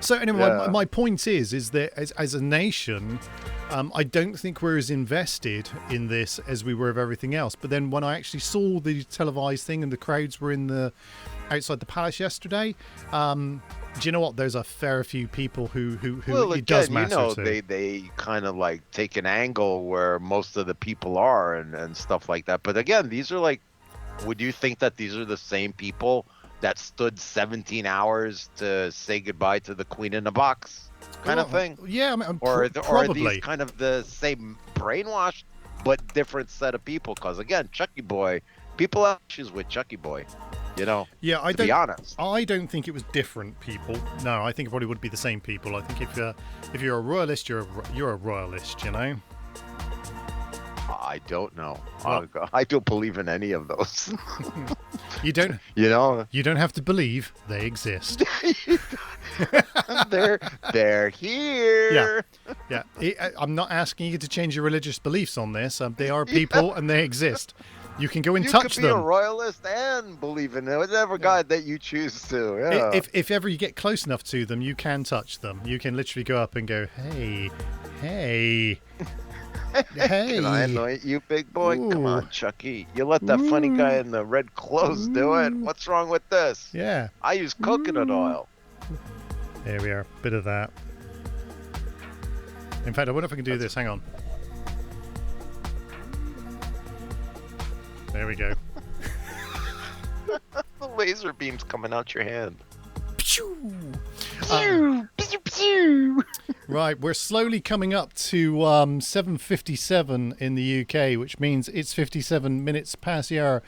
So anyway, Yeah. my point is that as a nation, I don't think we're as invested in this as we were of everything else. But then when I actually saw the televised thing and the crowds were outside the palace yesterday, do you know what? There's a fair few people who Well, it does again, matter to. they kind of like take an angle where most of the people are and stuff like that. But again, these are like, would you think that these are the same people that stood 17 hours to say goodbye to the queen in a box kind of thing? Yeah, I mean, Or are probably. these kind of the same brainwashed but different set of people? Because again, Chucky Boy, people have issues with Chucky Boy, Yeah, to be honest. I don't think it was different people. No, I think it probably would be the same people. I think if you're a royalist, you're a royalist. I don't know. Well- I don't believe in any of those. You don't. You know, You don't have to believe they exist. they're here. Yeah, I'm not asking you to change your religious beliefs on this. They are people and they exist. You can go and You touch could be a them. royalist and believe in whatever God that you choose to. Yeah. If ever you get close enough to them, you can touch them. You can literally go up and go, hey, hey. Can I anoint you, big boy? Come Ooh. on, Chucky. You let that funny guy in the red clothes do it. What's wrong with this? Yeah, I use coconut oil. there we are. Bit of that. In fact, I wonder if I can do this. Hang on. There we go. The laser beam's coming out your hand. Right, we're slowly coming up to 7:57 in the UK, which means it's 57 minutes past the hour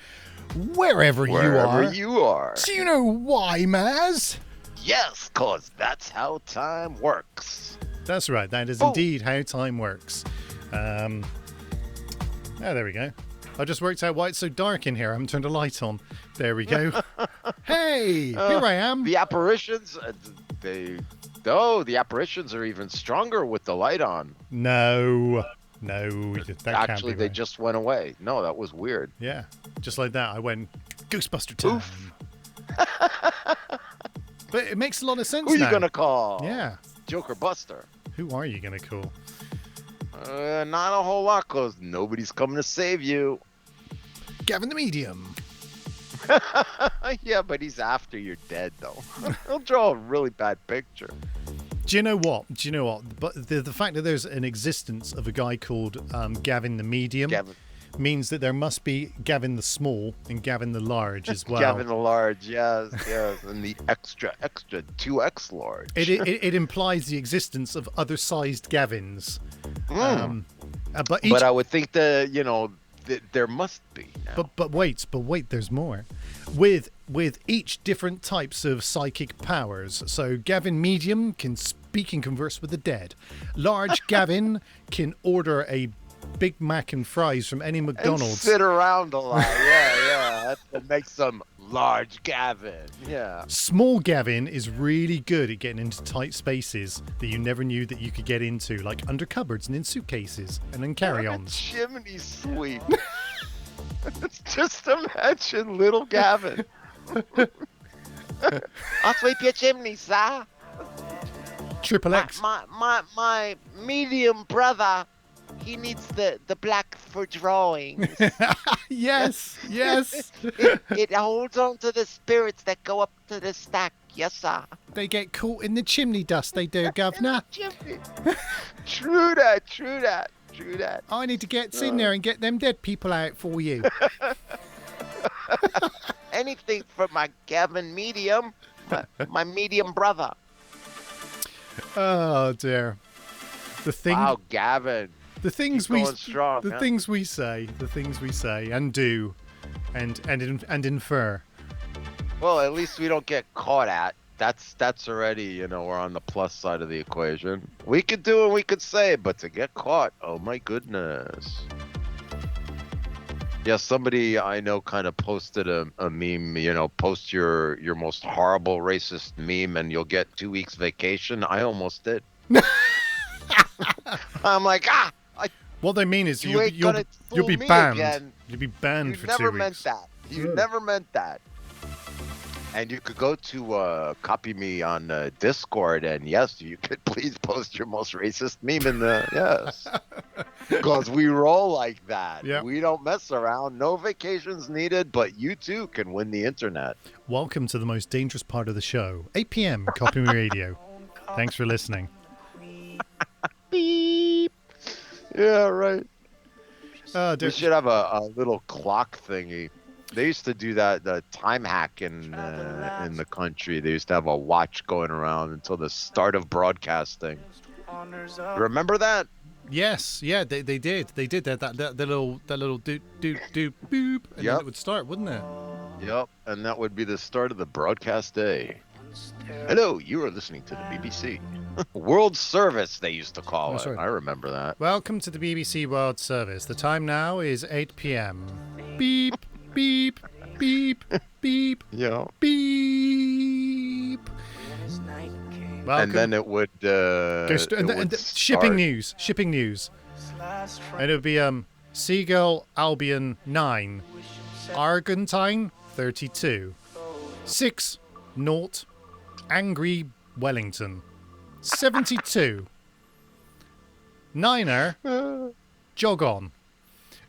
wherever you are. you are. Do you know why, Maz? Yes, cause that's how time works. That's right, that is Oh. indeed how time works. There we go. I just worked out why it's so dark in here. I haven't turned a light on. There we go. Hey, here I am. The apparitions, the apparitions are even stronger with the light on. No, that can't Actually, be they right. just went away. No, that was weird. Yeah, just like that. I went Ghostbuster time. Oof. But it makes a lot of sense Who are now. you gonna call? Yeah. Joker Buster. Who are you gonna call? Not a whole lot, cause nobody's coming to save you. Gavin the Medium. Yeah, but he's after you're dead, though. He'll draw a really bad picture. Do you know what? But the fact that there's an existence of a guy called Gavin the Medium Gavin, means that there must be Gavin the Small and Gavin the Large as well. Gavin the Large, yes, and the extra 2X large. It implies the existence of other sized Gavins. But each, But I would think that there must be. Now. But wait, there's more. With each different types of psychic powers. So Gavin Medium can speak and converse with the dead. Large Gavin can order a Big Mac and fries from any And McDonald's. sit around a lot. Yeah. That's what makes them large Gavin. Yeah. Small Gavin is really good at getting into tight spaces that you never knew that you could get into, like under cupboards and in suitcases and in carry-ons. Chimney sweep. Just imagine little Gavin. I'll sweep your chimney, sir. Triple X. My medium brother, he needs the black for drawings. Yes. It holds on to the spirits that go up to the stack. Yes, sir. They get caught in the chimney dust, they do, governor. Chimney. True that. I need to get in there and get them dead people out for you. Anything for my Gavin medium, my medium brother. Oh, dear. The thing... Wow, Gavin. The things Keep going strong, the man. things we say and do, and infer. Well, at least we don't get caught at. That's already, you know, we're on the plus side of the equation. We could do and we could say, but to get caught, oh my goodness. Yeah, somebody I know kind of posted a meme, you know, post your most horrible racist meme and you'll get 2 weeks vacation. I almost did. I'm like, What they mean is You ain't you'll gonna be fool me banned. again. You'll be banned you for never 2 meant weeks. that. You Yeah. never meant that. And you could go to Kopimi on Discord, and yes, you could please post your most racist meme in the yes, because we roll like that. Yep. We don't mess around. No vacations needed, but you too can win the internet. Welcome to the most dangerous part of the show, 8 p.m. Kopimi Radio. Thanks for listening. Beep. Yeah, right. Dear- We should have a little clock thingy. They used to do that, the time hack in the country. They used to have a watch going around until the start of broadcasting. Remember that? Yes, yeah, they did. They did that little doot boop, and then Yep. it would start, wouldn't it? Yep, and that would be the start of the broadcast day. Hello, you are listening to the BBC. World Service, they used to call That's it. right. I remember that. Welcome to the BBC World Service. The time now is 8 p.m. Beep, beep, beep, beep, Yeah. beep. Welcome. And then it would. Shipping news. And it would be Seagull Albion 9, Argentine 32, 6 Naught, Angry Wellington 72, Niner, Jog on.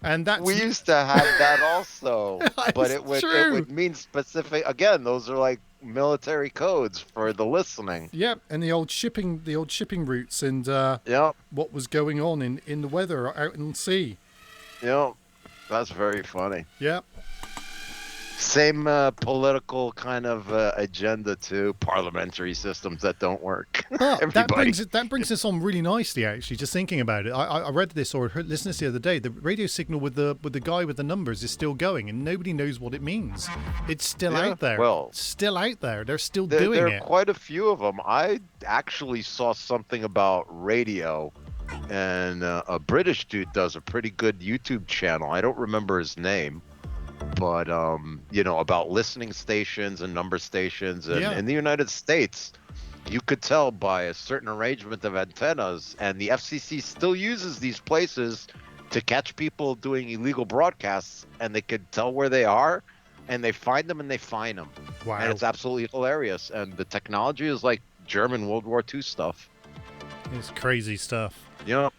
And that's We used to have that also, but It's it true. would mean specific. Again, those are like military codes for the listening. Yep, and the old shipping routes and Yep, what was going on in the weather out in the sea. yep. That's very funny. Yep. Same political kind of agenda too. Parliamentary systems that don't work. But that Everybody. brings us on really nicely, actually. Just thinking about it, I read this or listened to this the other day. The radio signal with the guy with the numbers is still going, and nobody knows what it means. It's still Yeah, out there. well, It's still out there. They're still There doing are it. quite a few of them. I actually saw something about radio, and a British dude does a pretty good YouTube channel. I don't remember his name, but you know, about listening stations and number stations, and Yeah. in the United States, you could tell by a certain arrangement of antennas, and the FCC still uses these places to catch people doing illegal broadcasts, and they could tell where they are, and they find them and they fine them. Wow. And it's absolutely hilarious. And the technology is like German World War II stuff. It's crazy stuff. You know,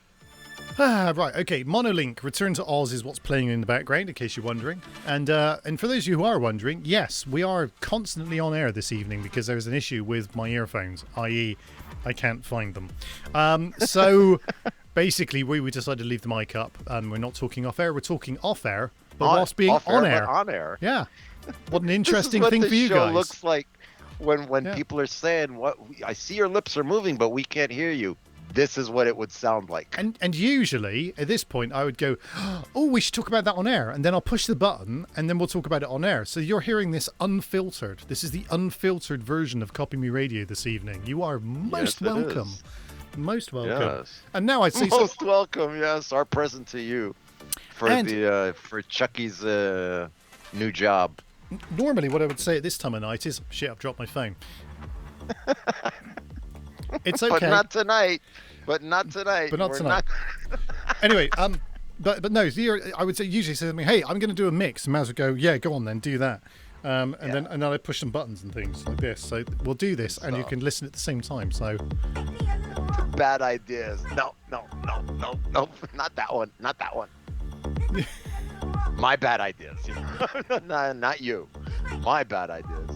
Right, okay. Monolink, Return to Oz is what's playing in the background, in case you're wondering. And for those of you who are wondering, yes, we are constantly on air this evening because there's an issue with my earphones, i.e. I can't find them. So basically, we decided to leave the mic up. We're not talking off air, we're talking off air, but whilst being off on but air. on air. Yeah. What an This is interesting what thing the for you show guys. looks like when Yeah. people are saying, "What I see, your lips are moving, but we can't hear you." This is what it would sound like. And usually at this point I would go, oh, we should talk about that on air, and then I'll push the button and then we'll talk about it on air. So you're hearing this unfiltered. This is the unfiltered version of Copy Me Radio this evening. You are most Yes, it welcome. is. Most welcome. Yes. And now I see Most welcome. Yes, our present to you for And- for Chucky's new job. normally what I would say at this time of night is, shit, I've dropped my phone. It's okay. But not tonight. But not tonight. But not We're tonight. Anyway, but no, I would say usually say to me, hey, I'm going to do a mix. And Maz would go, yeah, go on then, do that. And then I push some buttons and things like this. So we'll do this, and you can listen at the same time. So Bad ideas. No, not that one. Not that one. My bad ideas. Not you. My bad ideas.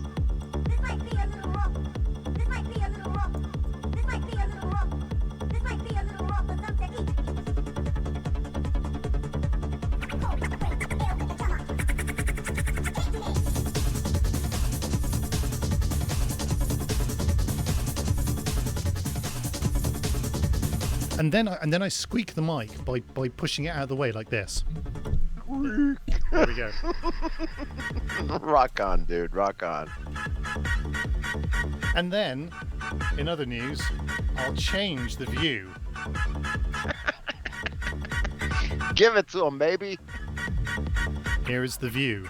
and then I squeak the mic by pushing it out of the way like this. There we go. Rock on, dude. Rock on. And then, in other news, I'll change the view. Give it to him, baby. Here is the view.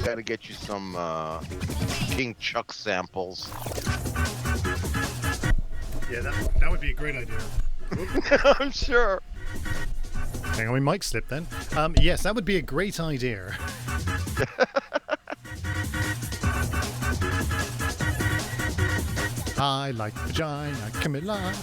Gotta get you some King Chuck samples. Yeah, that would be a great idea. I'm sure. Hang on, my mic slipped then. Yes, that would be a great idea. I like vagina, Camilla.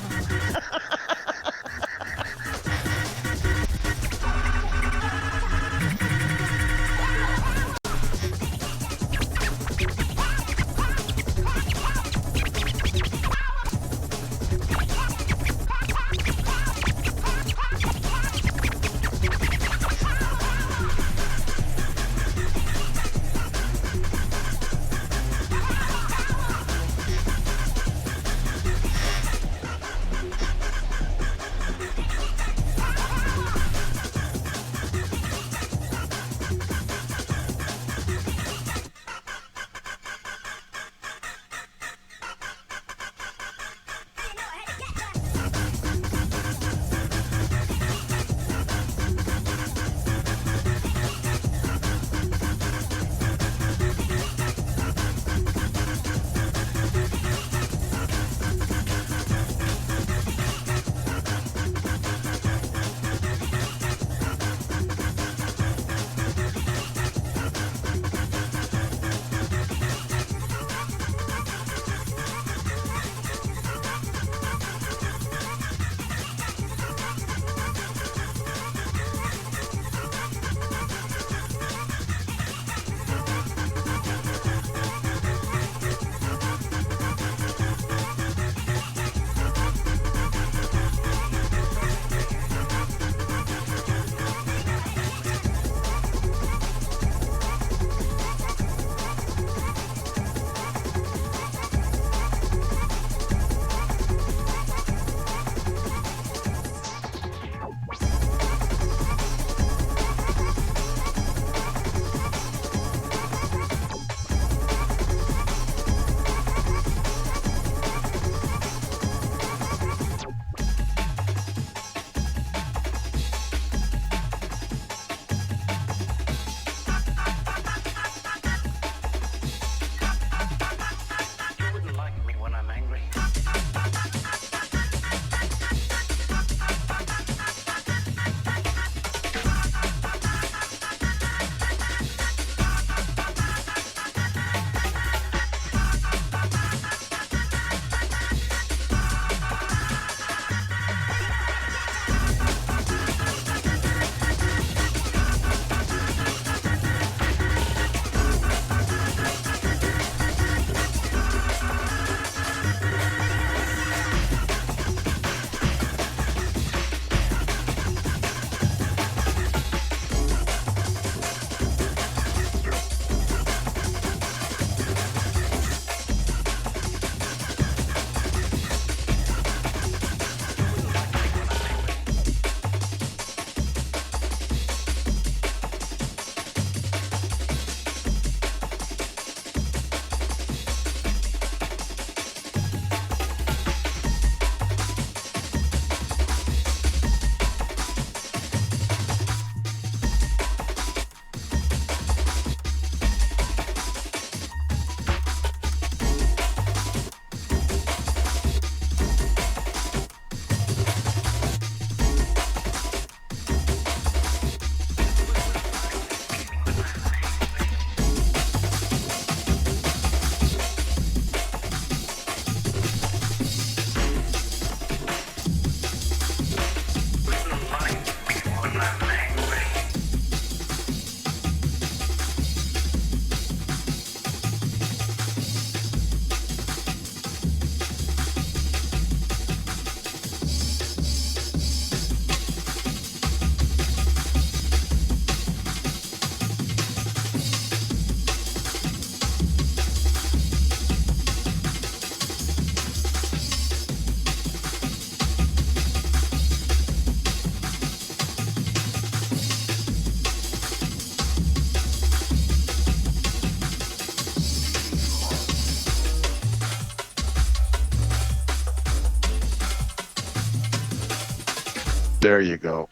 There you go.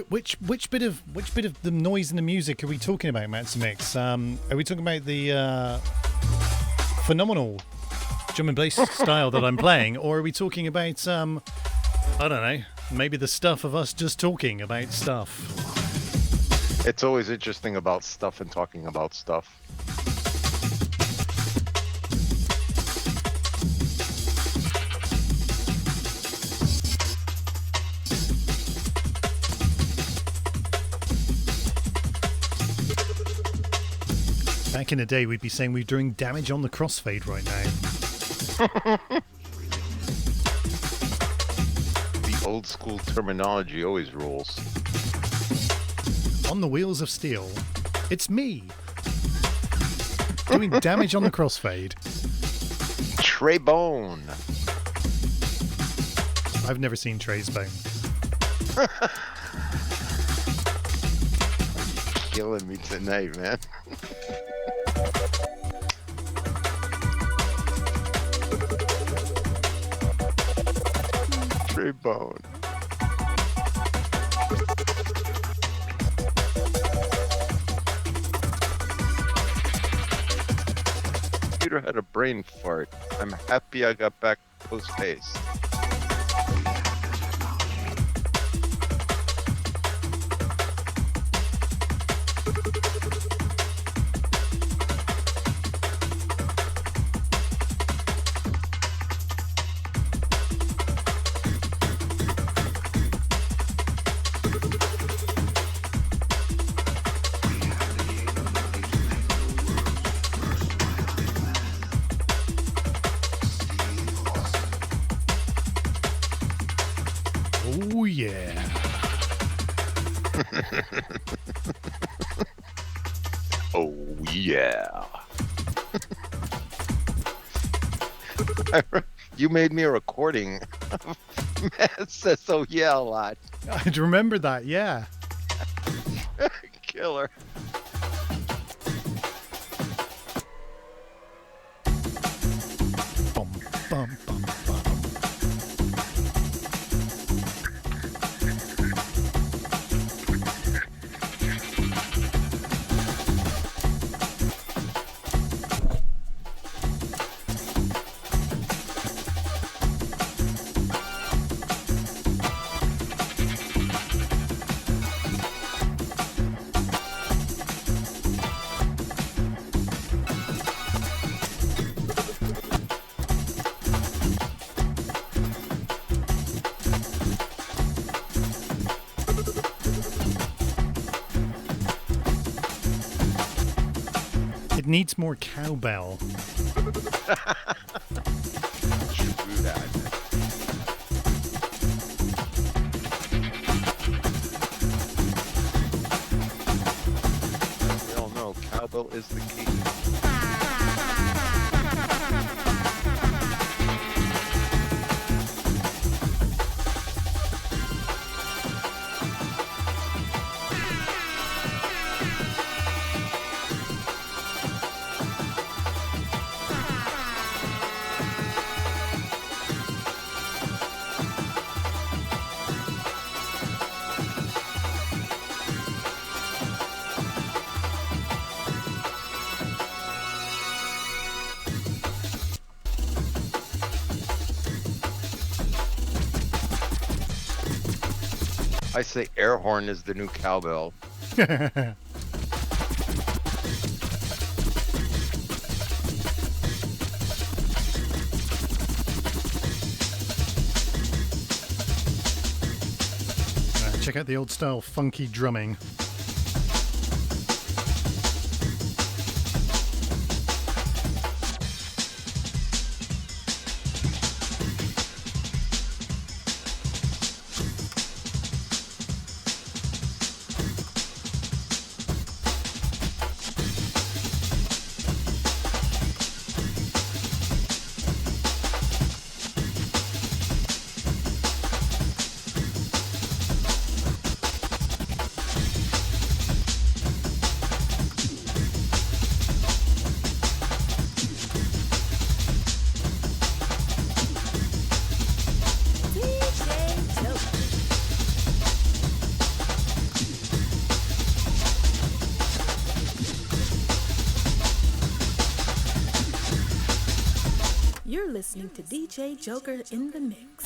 Which bit of the noise and the music are we talking about, Matsamix? Are we talking about the phenomenal drum and bass style that I'm playing, or are we talking about I don't know, maybe the stuff of us just talking about stuff? It's always interesting about stuff and talking about stuff. Back in the day, we'd be saying we're doing damage on the crossfade right now. The old school terminology always rules. On the wheels of steel, it's me doing damage on the crossfade. Trey Bone. I've never seen Trey's bone. Killing me tonight, man. Trey Bone. Computer had a brain fart. I'm happy I got back post haste. Oh yeah. Oh yeah. You made me a recording. Matt says oh yeah a lot. I'd remember that, yeah. Killer. Bum, bum, bum, bum. It needs more cowbell. True that. As we all know, cowbell is the key. I say air horn is the new cowbell. Check out the old style funky drumming. listening to DJ Joker in the Mix.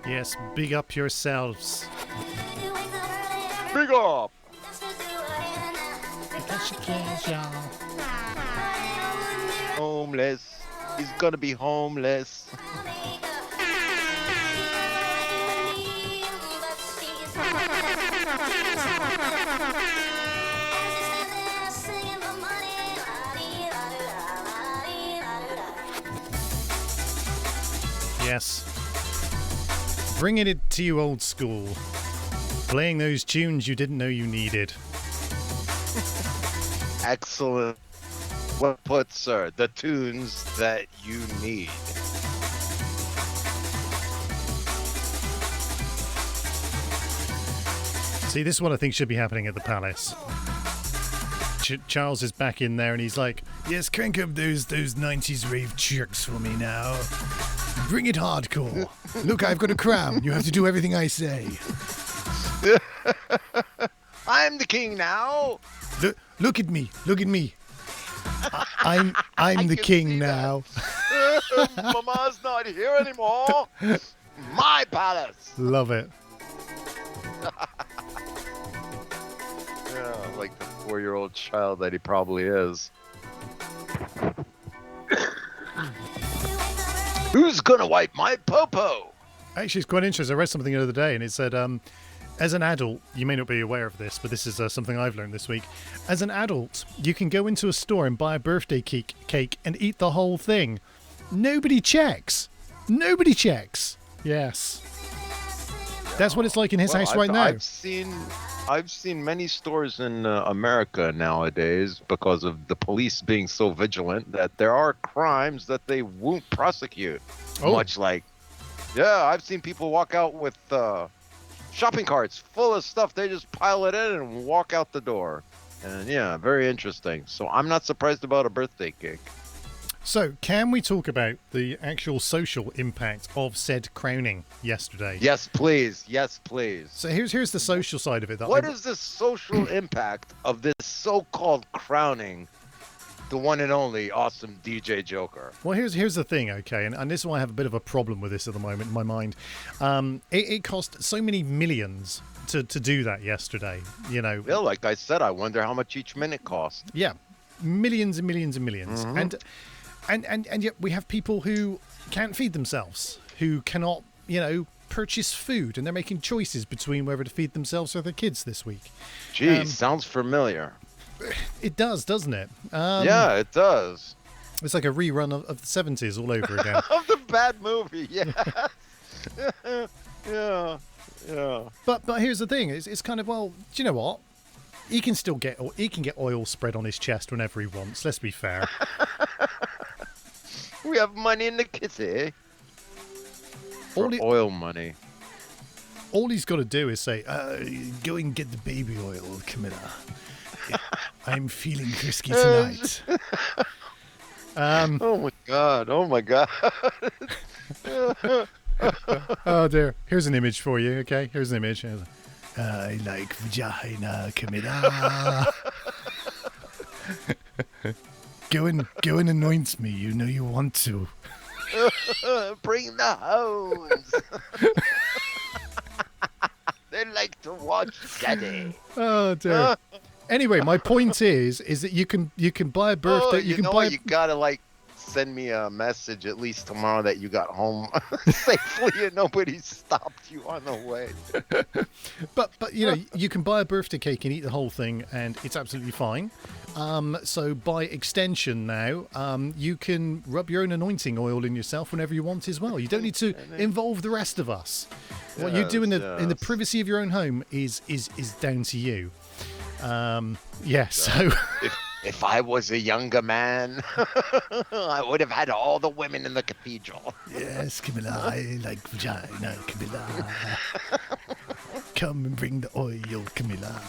Yes, big up yourselves. Big up! Because you can, y'all. Homeless. He's gonna be homeless. Yes. Bringing it to you old school. Playing those tunes you didn't know you needed. Excellent. Well put, sir. The tunes that you need. See, this is what I think should be happening at the Palace. Charles is back in there and he's like, Yes, crank up those 90s rave jerks for me now. Bring it hardcore. Look, I've got a crown. You have to do everything I say. I'm the king now. Look at me. Look at me. I'm the can king see now. Mama's not here anymore. My palace. love it. Yeah, like the 4-year-old child that he probably is. Who's gonna wipe my popo? Actually, it's quite interesting. I read something the other day and it said, as an adult, you may not be aware of this, but this is something I've learned this week. As an adult, you can go into a store and buy a birthday cake and eat the whole thing. Nobody checks. Nobody checks. Yes. That's what it's like in his house right now. I've seen many stores in America nowadays because of the police being so vigilant that there are crimes that they won't prosecute. Oh. Much like, yeah, I've seen people walk out with shopping carts full of stuff. They just pile it in and walk out the door. And yeah, very interesting. So I'm not surprised about a birthday cake. So, can we talk about the actual social impact of said crowning yesterday? Yes, please. Yes, please. So here's the social side of it. What is the social impact of this so-called crowning the one and only awesome DJ Joker? Well, here's the thing, okay, and this is why I have a bit of a problem with this at the moment in my mind. It cost so many millions to do that yesterday, you know. Yeah, like I said, I wonder how much each minute cost. Yeah, millions and millions and millions. Mm-hmm. And yet we have people who can't feed themselves, who cannot, you know, purchase food, and they're making choices between whether to feed themselves or their kids this week. Geez, sounds familiar. It does, doesn't it? Yeah, it does. It's like a rerun of the 70s all over again. Of the bad movie, yeah. Yeah. But here's the thing, it's kind of, well, do you know what? he can get oil spread on his chest whenever he wants. Let's be fair. We have money in the kitty. For oil money. All he's got to do is say, "Go and get the baby oil, Camilla. I'm feeling frisky tonight." Oh my god! Oh my god! Oh dear. Here's an image for you. Okay, here's an image. I like vagina, Camilla. Go and anoint me. You know you want to. Bring the hose. They like to watch Daddy. Oh dear. Anyway, my point is that you can buy a birthday. You gotta like send me a message at least tomorrow that you got home safely and nobody stopped you on the way. But you know, you can buy a birthday cake and eat the whole thing, and it's absolutely fine. So by extension now, you can rub your own anointing oil in yourself whenever you want as well. You don't need to involve the rest of us. What you do in the privacy of your own home is down to you. So if I was a younger man, I would have had all the women in the cathedral. Yes, Camilla, I like vagina, Camilla. Come and bring the oil, Camilla.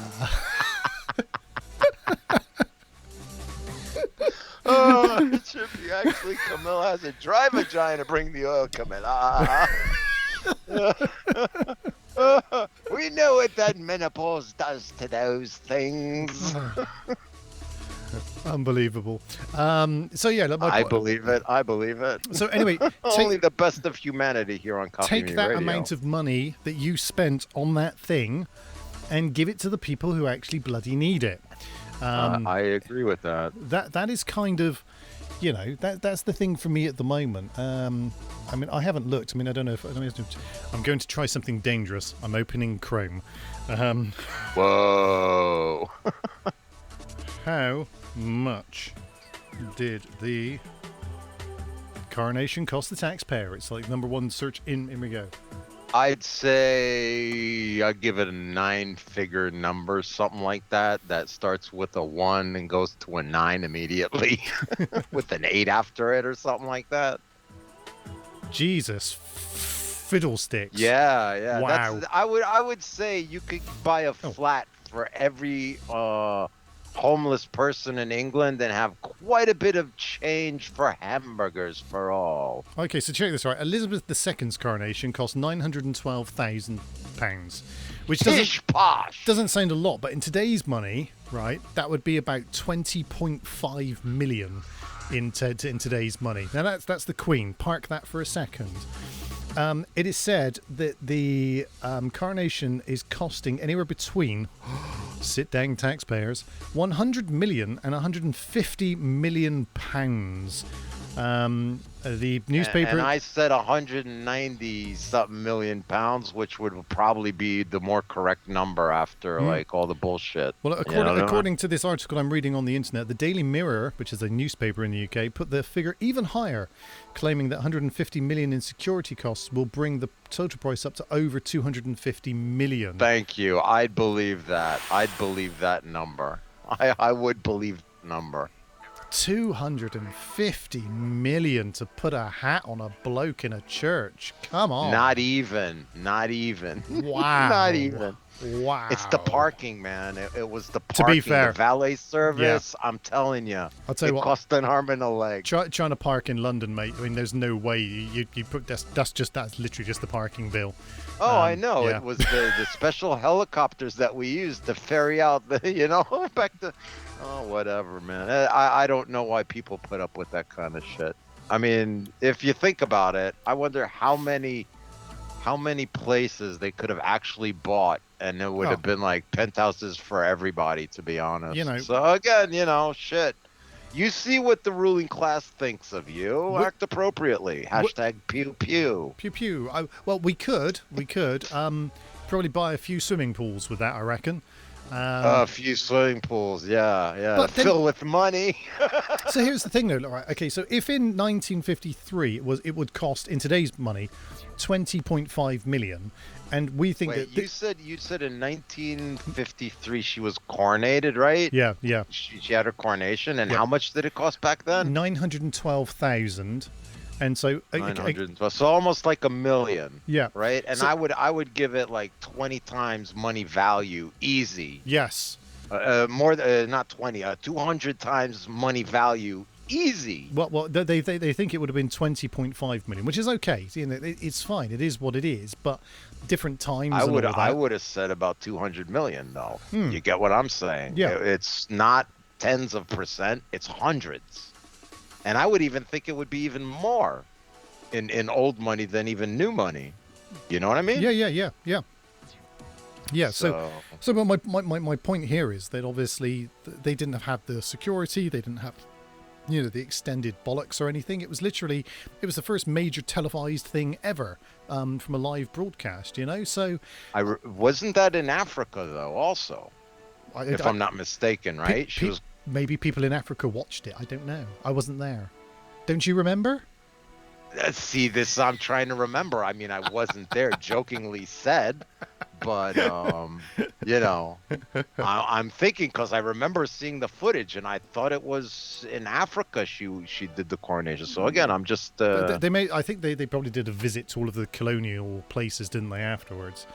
It should be actually Camilla has a dry vagina. Bring the oil, Camilla. We know what that menopause does to those things. Unbelievable. So yeah, look, I believe it. So anyway, only the best of humanity here on Kopimi take that Radio. amount of money that you spent on that thing and give it to the people who actually bloody need it. I agree with that. That is kind of, you know, that's the thing for me at the moment. I mean, I haven't looked. I mean, I don't know if I'm going to try something dangerous. I'm opening Chrome. Whoa! How much did the coronation cost the taxpayer? It's like number one search in we go. I'd say I'd give it a 9-figure number, something like that. That starts with a 1 and goes to a 9 immediately, with an 8 after it or something like that. Jesus, fiddlesticks! Yeah. Wow. I would say you could buy a flat for every homeless person in England and have quite a bit of change for hamburgers for all. Okay, so check this out. Elizabeth II's coronation cost £912,000, which doesn't sound a lot, but in today's money, right, that would be about 20.5 million in today's money. Now that's the Queen. Park that for a second. It is said that the coronation is costing anywhere between, sit down taxpayers, 100 million and 150 million pounds. The newspaper... And I said 190-something million pounds, which would probably be the more correct number after like all the bullshit. Well, according to this article I'm reading on the internet, the Daily Mirror, which is a newspaper in the UK, put the figure even higher, claiming that 150 million in security costs will bring the total price up to over 250 million. Thank you. I'd believe that. I'd believe that number. I would believe the number. 250 million to put a hat on a bloke in a church. Come on. Not even. Wow. Not even. Wow. It's the parking, man. It was the parking. To be fair, the valet service. Yeah. I'm telling you. I'll tell you what. It cost an arm and a leg. Trying to park in London, mate. I mean, there's no way you put that's literally just the parking bill. Oh, I know. Yeah. It was the special helicopters that we used to ferry out the, back to. Oh, whatever, man. I don't know why people put up with that kind of shit. I mean, if you think about it, I wonder how many places they could have actually bought, and it would have been like penthouses for everybody, to be honest. So again, shit. You see what the ruling class thinks of you. Act appropriately. Hashtag pew pew. Pew pew. Well, we could probably buy a few swimming pools with that, I reckon. A few swimming pools, yeah. But then- Filled with money. So here's the thing, though. Right? Okay, so if in 1953 it would cost in today's money 20.5 million, and we think Wait, that you said in 1953 she was coronated, right? yeah, She had her coronation, and Yeah. how much did it cost back then? 912,000, and so 900. So almost like $1 million. yeah, Right, and So- I would give it like 20 times money value, easy. yes. More than not 20, 200 times money value, easy. Well, they think it would have been 20.5 million, which is okay. You know, it's fine. It is what it is. But different times. I and would all that. I would have said about 200 million though. You get what I'm saying? Yeah. It's not tens of percent, it's hundreds. And I would even think it would be even more in old money than even new money. You know what I mean? Yeah. Yeah. So but my point here is that obviously they didn't have the security. They didn't have, you know, the extended bollocks or anything. It was the first major televised thing ever from a live broadcast. You know, so wasn't that in Africa though? Also, if I'm not mistaken, right? She was. Maybe people in Africa watched it. I don't know. I wasn't there. Don't you remember? See, this I'm trying to remember. I mean, I wasn't there, jokingly said, but you know, I'm thinking because I remember seeing the footage and I thought it was in Africa she did the coronation. So again, I'm just I think they probably did a visit to all of the colonial places, didn't they, afterwards?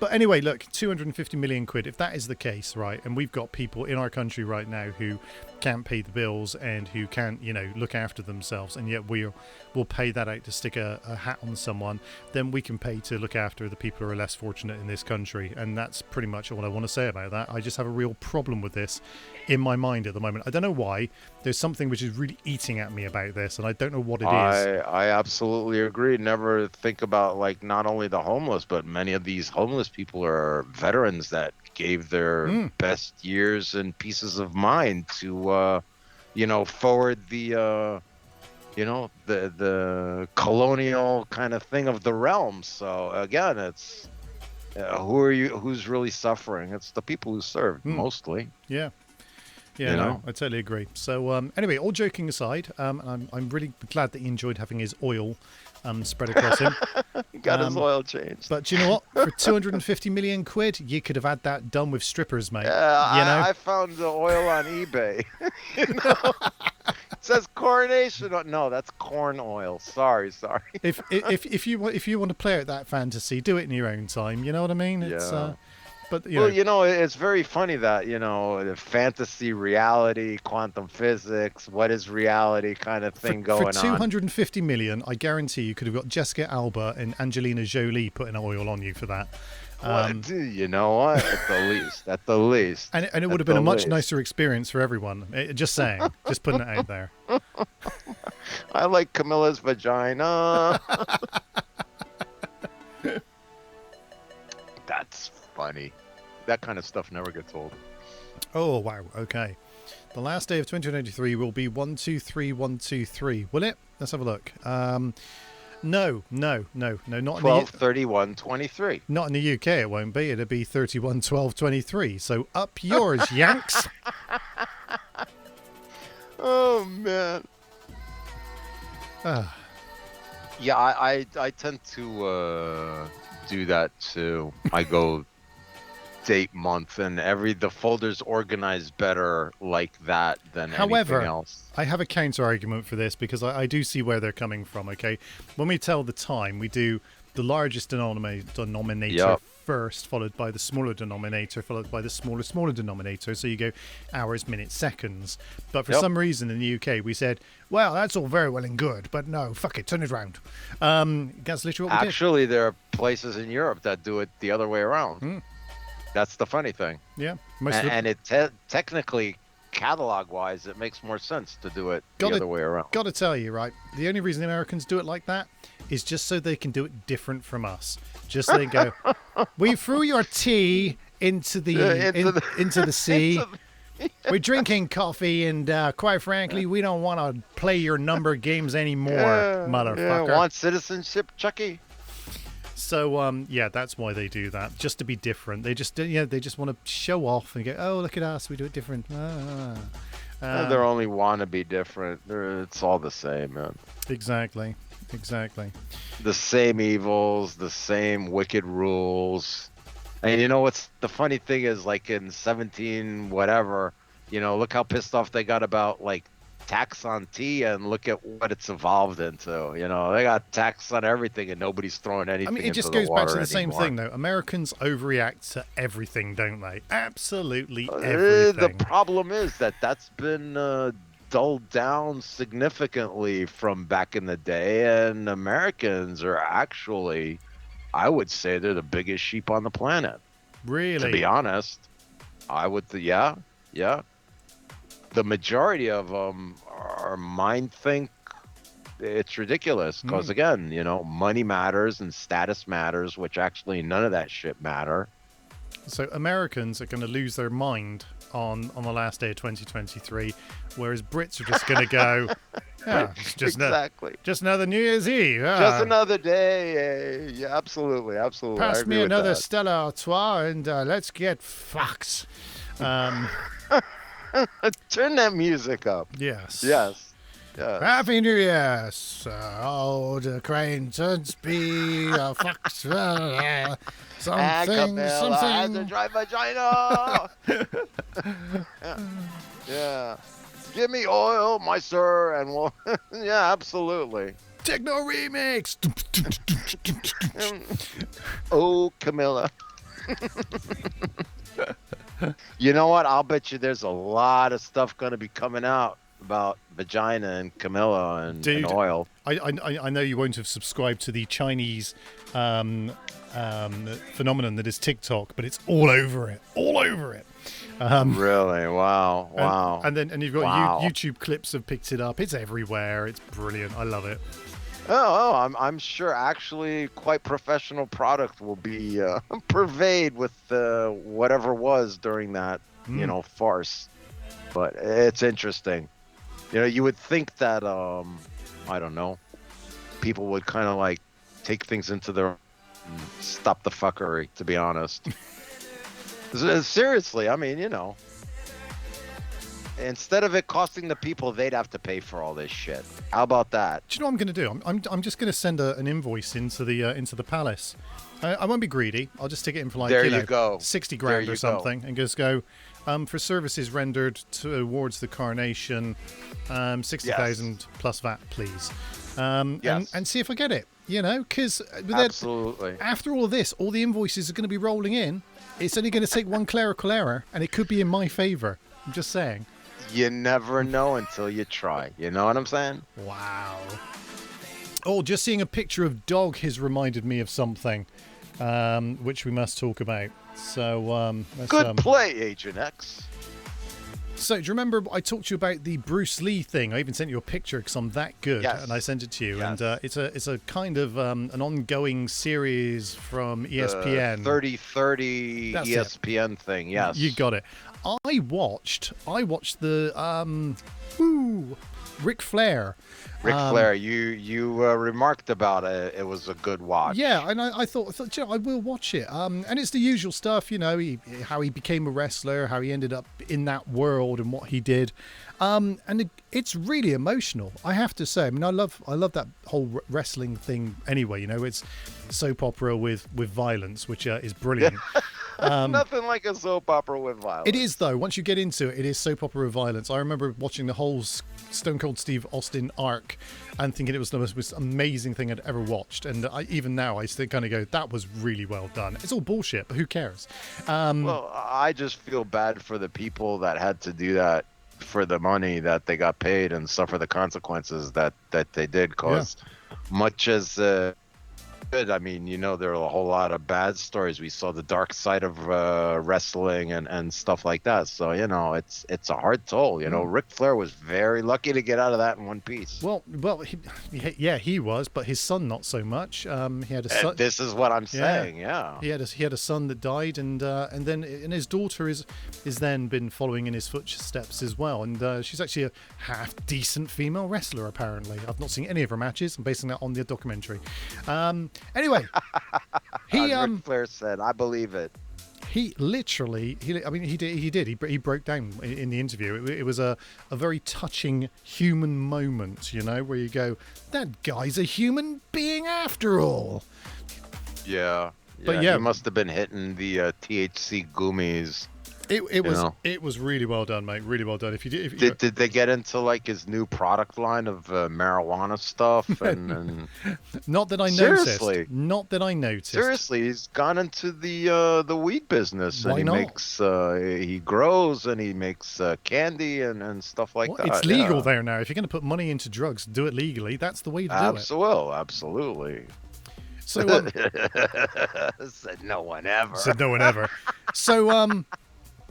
But anyway, look, 250 million quid, if that is the case, right, and we've got people in our country right now who can't pay the bills and who can't, you know, look after themselves, and yet we'll pay that out to stick a hat on someone, then we can pay to look after the people who are less fortunate in this country. And that's pretty much all I want to say about that. I just have a real problem with this in my mind at the moment. I don't know why. There's something which is really eating at me about this, and I don't know what it is. I absolutely agree. Never think about, like, not only the homeless, but many of these homeless people are veterans that gave their best years and pieces of mind to you know, forward the you know, the colonial kind of thing of the realm. So again, it's who's really suffering? It's the people who served mostly. Yeah, You no, know? I totally agree. So anyway, all joking aside, I'm really glad that he enjoyed having his oil spread across him. He got his oil changed. But do you know what? For 250 million quid, you could have had that done with strippers, mate. Yeah, you know? I found the oil on eBay. You know? It says coronation. No, that's corn oil. Sorry. if you want to play out that fantasy, do it in your own time. You know what I mean? It's, Yeah. But Well, you know, it's very funny that, you know, the fantasy, reality, quantum physics, what is reality kind of thing going for 250 million, I guarantee you could have got Jessica Alba and Angelina Jolie putting oil on you for that. on. You know what? At the least. And it would have been a much nicer experience for everyone. Just saying. Just putting it out there. I like Camilla's vagina. That's funny. That kind of stuff never gets old. Oh, wow. Okay. The last day of 2023 will be 123123. Will it? Let's have a look. No, not in the 12/31/23. not in the UK. It won't be. It'll be 31/12/23. So up yours, Yanks. Oh man. Yeah, I tend to do that too. I go date month, and the folder's organized better like that than However, anything else. I have a counter argument for this because I do see where they're coming from. Okay, when we tell the time, we do the largest denominator Yep. first, followed by the smaller denominator, followed by the smaller denominator. So you go hours, minutes, seconds. But for Yep. some reason in the UK, we said, well, that's all very well and good, but no, fuck it, turn it around. That's literally what we did. Actually, there are places in Europe that do it the other way around. That's the funny thing. Yeah, And it technically, catalog-wise, it makes more sense to do it the other way around. Got to tell you, right? The only reason the Americans do it like that is just so they can do it different from us. Just so they go, we threw your tea into the into the sea. We're drinking coffee, and quite frankly, we don't want to play your number games anymore, motherfucker. Yeah, want citizenship, Chucky? So yeah, that's why they do that, just to be different. They just they just want to show off and go, oh, look at us, we do it different. They're only want to be different. It's all the same, man. Exactly. The same evils, the same wicked rules. And you know what's the funny thing is, like in 17 whatever, look how pissed off they got about like tax on tea, and look at what it's evolved into. They got tax on everything, and nobody's throwing anything. I mean, it just into goes the back to water the same anymore. thing, though. Americans overreact to everything, don't they? Absolutely everything. The problem is that's been dulled down significantly from back in the day, and Americans are actually, I would say, they're the biggest sheep on the planet. Really? To be honest, I would. Yeah. The majority of them are mind think. It's ridiculous because again, money matters and status matters, which actually none of that shit matter. So Americans are going to lose their mind on the last day of 2023, whereas Brits are just going to go, yeah, it's just Exactly. just another New Year's Eve. Just another day. Yeah, absolutely. I Pass agree me with another that. Stella Artois and let's get fucked. Turn that music up. Yes. Happy New Year, old acquaintance be a fox, something. has a dry vagina. Yeah. Give me oil, my sir, and we'll. Yeah, absolutely. Techno remix. Oh, Camilla. You know what? I'll bet you there's a lot of stuff going to be coming out about vagina and Camilla and oil. I know you won't have subscribed to the Chinese phenomenon that is TikTok, but it's all over it. Really? Wow. And you've got YouTube clips have picked it up. It's everywhere. It's brilliant. I love it. I'm sure actually quite professional product will be pervade with whatever was during that, farce. But it's interesting. You would think that, I don't know, people would kind of like take things into their stop the fuckery, to be honest. Seriously, I mean, instead of it costing the people, they'd have to pay for all this shit. How about that? Do you know what I'm going to do? I'm just going to send an invoice into the palace. I won't be greedy. I'll just stick it in for like There you go. 60 grand or something, and just go for services rendered towards the coronation, 60,000 plus VAT, please. And see if I get it. Because absolutely, after all this, all the invoices are going to be rolling in. It's only going to take one clerical error, and it could be in my favor. I'm just saying. You never know until you try. You know what I'm saying? Wow. Oh, just seeing a picture of Dog has reminded me of something, which we must talk about. So, good play, Agent X. So, do you remember I talked to you about the Bruce Lee thing? I even sent you a picture because I'm that good, and I sent it to you. Yes. And it's a kind of an ongoing series from ESPN. 30-30 That's ESPN thing. Yes, you got it. I watched the Ric Flair. Flair, you remarked about it. It was a good watch. Yeah, and I thought I will watch it. And it's the usual stuff, how he became a wrestler, how he ended up in that world, and what he did. And it's really emotional, I have to say. I mean, I love that whole wrestling thing. Anyway, it's soap opera with violence, which is brilliant. Nothing like a soap opera with violence. It is, though. Once you get into it, it is soap opera with violence. I remember watching the whole Stone Cold Steve Austin arc and thinking it was the most amazing thing I'd ever watched. And even now, I still kind of go, that was really well done. It's all bullshit, but who cares? Well, I just feel bad for the people that had to do that for the money that they got paid and suffer the consequences that they did. Because much as good, I mean, there are a whole lot of bad stories. We saw the dark side of wrestling and stuff like that. So it's a hard toll. Ric Flair was very lucky to get out of that in one piece. Well, he was, but his son not so much. He had a son. This is what I'm saying. Yeah. He had a son that died, and his daughter is then been following in his footsteps as well. And she's actually a half decent female wrestler. Apparently, I've not seen any of her matches. I'm basing that on the documentary. Anyway, He As Ric Flair said, I believe it. he literally he broke down in the interview. It was a very touching human moment, you know, where you go, that guy's a human being after all. Yeah. But He must have been hitting the THC gummies. It was really well done, mate. Really well done. Did they get into like his new product line of marijuana stuff and not that I Seriously. noticed. Not that I noticed. Seriously, he's gone into the weed business. Why and he not? makes he grows and he makes candy and stuff like that. It's legal there now. If you're going to put money into drugs, do it legally. That's the way to do it. Absolutely. So Said no one ever. said no one ever.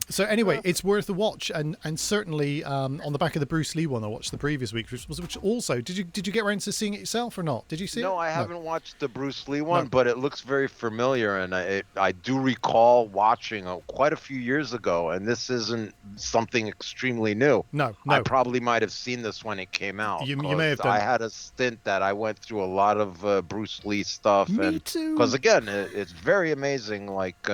So anyway, it's worth a watch, and certainly on the back of the Bruce Lee one I watched the previous week, which also did you get around to seeing it yourself or not? Did you see it? No, I haven't watched the Bruce Lee one, No. but it looks very familiar, and I do recall watching quite a few years ago, and this isn't something extremely new. No. I probably might have seen this when it came out. You may have done. I had a stint that I went through a lot of Bruce Lee stuff. Me too. Because again, it's very amazing, like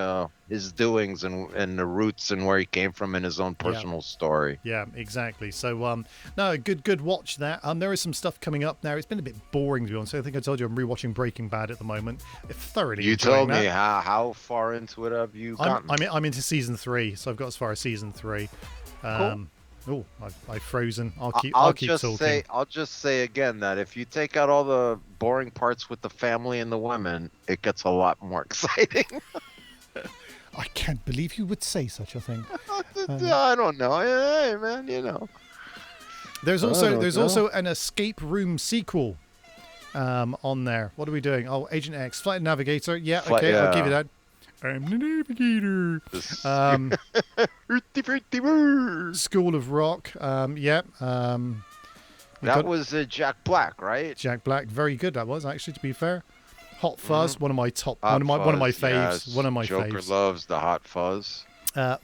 his doings and the roots and where he came from in his own personal story. Yeah, exactly. So, no, good watch that. There is some stuff coming up now. It's been a bit boring, to be honest. I think I told you I'm rewatching Breaking Bad at the moment. Thoroughly You enjoying told me that. how far into it have you gotten? I'm into season 3, so I've got as far as season 3. Cool. Oh, I've frozen. I'll keep talking. I'll just say again that if you take out all the boring parts with the family and the women, it gets a lot more exciting. I can't believe you would say such a thing. I don't know. Hey, man, you know. There's also an escape room sequel on there. What are we doing? Oh, Agent X, Flight Navigator. Yeah, okay, I'll give you that. I'm the navigator. School of Rock. That was Jack Black, right? Jack Black. Very good. That was actually, to be fair. Hot Fuzz. One of my top. Hot one of my Fuzz, faves. yes. One of my Joker faves. loves the Hot Fuzz.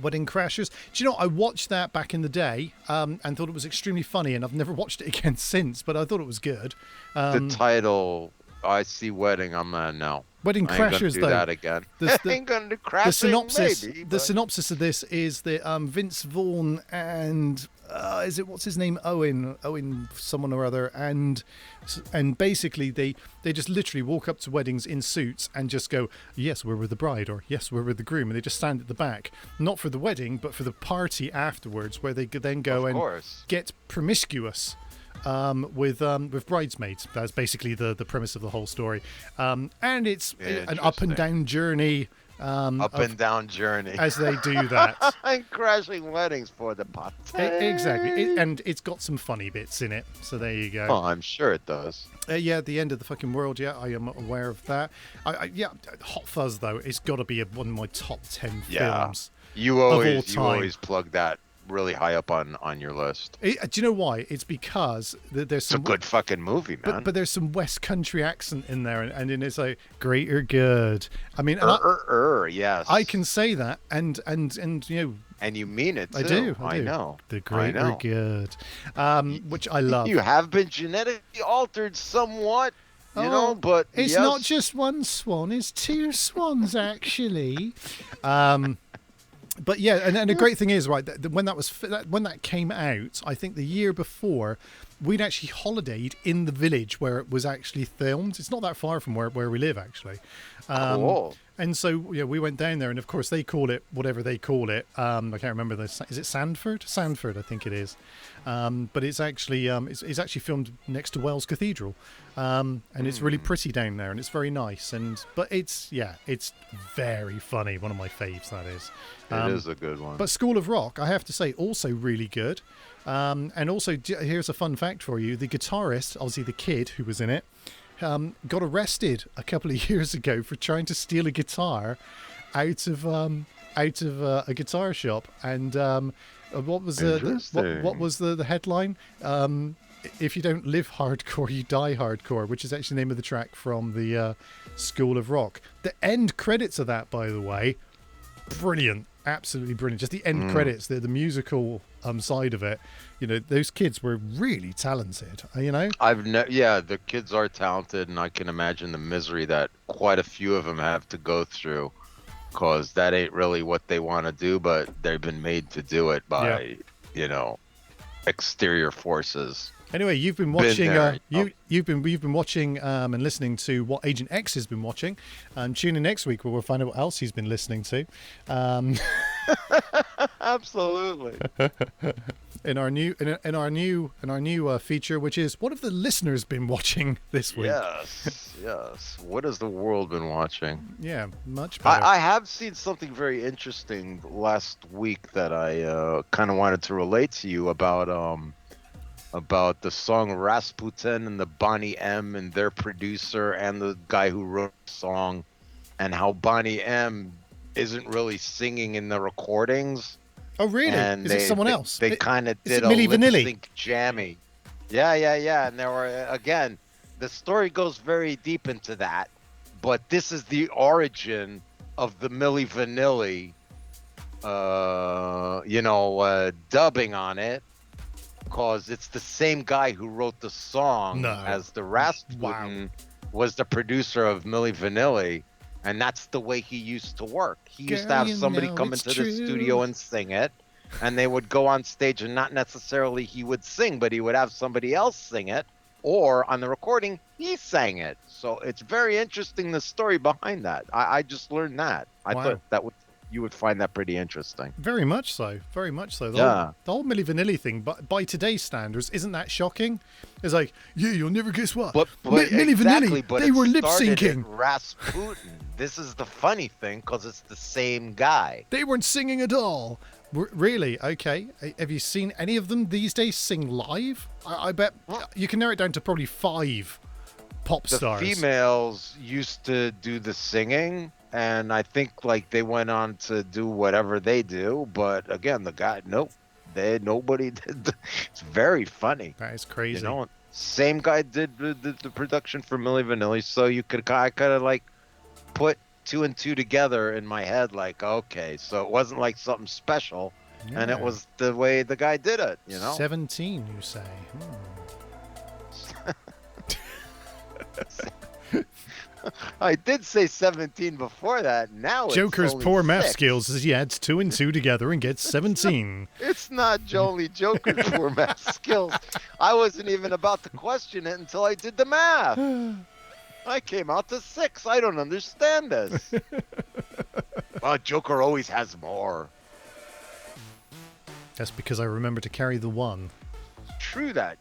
Wedding Crashers. Do you know, I watched that back in the day and thought it was extremely funny, and I've never watched it again since, but I thought it was good. The title, I see wedding, I'm no. Wedding I ain't gonna Crashers, do though. that again. Ain't gonna do crashing, maybe, synopsis of this is that Vince Vaughn and what's his name, Owen someone or other, and basically they just literally walk up to weddings in suits and just go, yes, we're with the bride, or yes, we're with the groom, and they just stand at the back, not for the wedding but for the party afterwards, where they could then go get promiscuous with bridesmaids. That's basically the premise of the whole story, and it's an up and down journey. And down journey as they do that. And crashing weddings for the party. Exactly, and it's got some funny bits in it. So there you go. Oh, I'm sure it does. Yeah, the end of the fucking world. Yeah, I am aware of that. Hot Fuzz though, it's got to be one of my top 10 films. You of all time. always plug that really high up on your list. Do you know why? It's because there's some. It's a good fucking movie, man. But there's some West Country accent in there, and then it's like great or good. I mean, yes. I can say that, and you know. And you mean it too. I do. I know. The great or good, which I love. You have been genetically altered somewhat. You know, but it's not just one swan; it's 2 swans actually. But yeah, and the great thing is, right, that when that came out, I think the year before, we'd actually holidayed in the village where it was actually filmed. It's not that far from where we live, actually. Cool. And so we went down there, and of course they call it whatever they call it. I can't remember this. Is it Sandford? Sandford, I think it is. But it's actually it's actually filmed next to Wells Cathedral, and it's really pretty down there, and it's very nice. But it's very funny. One of my faves, that is. It is a good one. But School of Rock, I have to say, also really good. And also, here's a fun fact for you: the guitarist, obviously the kid who was in it, got arrested a couple of years ago for trying to steal a guitar out of a guitar shop. And what was the headline? If you don't live hardcore, you die hardcore, which is actually the name of the track from the School of Rock. The end credits of that, by the way, brilliant. absolutely brilliant. Just the end credits, the musical side of it. You know, those kids were really talented. You know, Yeah, the kids are talented, and I can imagine the misery that quite a few of them have to go through, because that ain't really what they want to do, but they've been made to do it by, you know, exterior forces. Anyway, you've been watching. There. You've been watching and listening to what Agent X has been watching. Tune in next week where we'll find out what else he's been listening to. Absolutely. in our new feature, which is what have the listeners been watching this week? Yes. What has the world been watching? Yeah, much better. I have seen something very interesting last week that I kind of wanted to relate to you about the song Rasputin and the Bonnie M and their producer and the guy who wrote the song, and how Bonnie M isn't really singing in the recordings. Oh, really? And is it someone else? They kind of did a Milli lip Vanilli? sync jammy. Yeah. And there were, again, the story goes very deep into that, but this is the origin of the Milli Vanilli, dubbing on it. Because it's the same guy who wrote the song as the Rasputin was the producer of Milli Vanilli, and that's the way he used to work. He used to have somebody come into the studio and sing it, and they would go on stage, and not necessarily he would sing, but he would have somebody else sing it, or on the recording, he sang it. So it's very interesting, the story behind that. I just learned that. I thought you would find that pretty interesting. Very much so. The whole Milli Vanilli thing, but by today's standards, isn't that shocking? It's like, you'll never guess what. But Milli Vanilli, they were lip syncing. Rasputin. This is the funny thing, because it's the same guy. They weren't singing at all. Really? Okay. Have you seen any of them these days sing live? I bet you can narrow it down to probably 5 pop stars. The females used to do the singing. And I think like they went on to do whatever they do, but again, the guy, nobody did. It's very funny. That is crazy. You know, same guy did the production for Milli Vanilli, so I kind of like put 2 and 2 together in my head, like, okay, so it wasn't like something special, and it was the way the guy did it. You know, 17, you say? I did say 17 before that. Now Joker's it's poor only math 6. skills as he adds 2 and 2 together and gets 17. It's not only Joker's poor math skills. I wasn't even about to question it until I did the math. I came out to 6. I don't understand this. Joker always has more. That's because I remember to carry the 1. True that.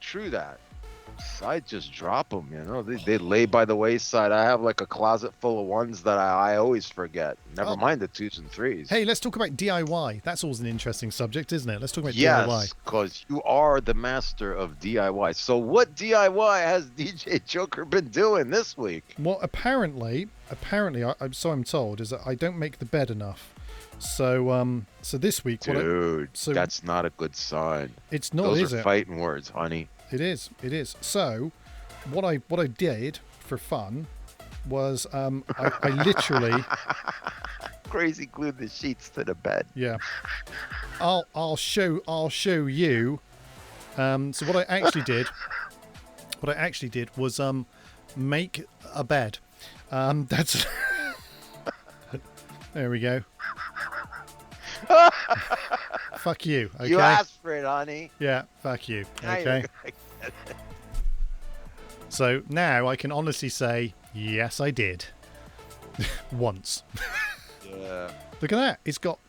I just drop them, you know. They lay by the wayside. I have like a closet full of ones that I always forget. Never mind the 2s and 3s. Hey, let's talk about DIY. That's always an interesting subject, isn't it? Let's talk about DIY. Yes, because you are the master of DIY. So what DIY has DJ Joker been doing this week? Well, apparently, I'm told, is that I don't make the bed enough. So this week, dude, that's not a good sign. It's not, Those is are it? Fighting words, honey. It is. So, what I did for fun was I literally crazy glued the sheets to the bed. Yeah. I'll show you. So what I actually did was make a bed. That's there we go. Fuck you. Okay. You asked for it, honey. Yeah, fuck you. Okay. So now I can honestly say, yes, I did. Once. Yeah. Look at that. It's got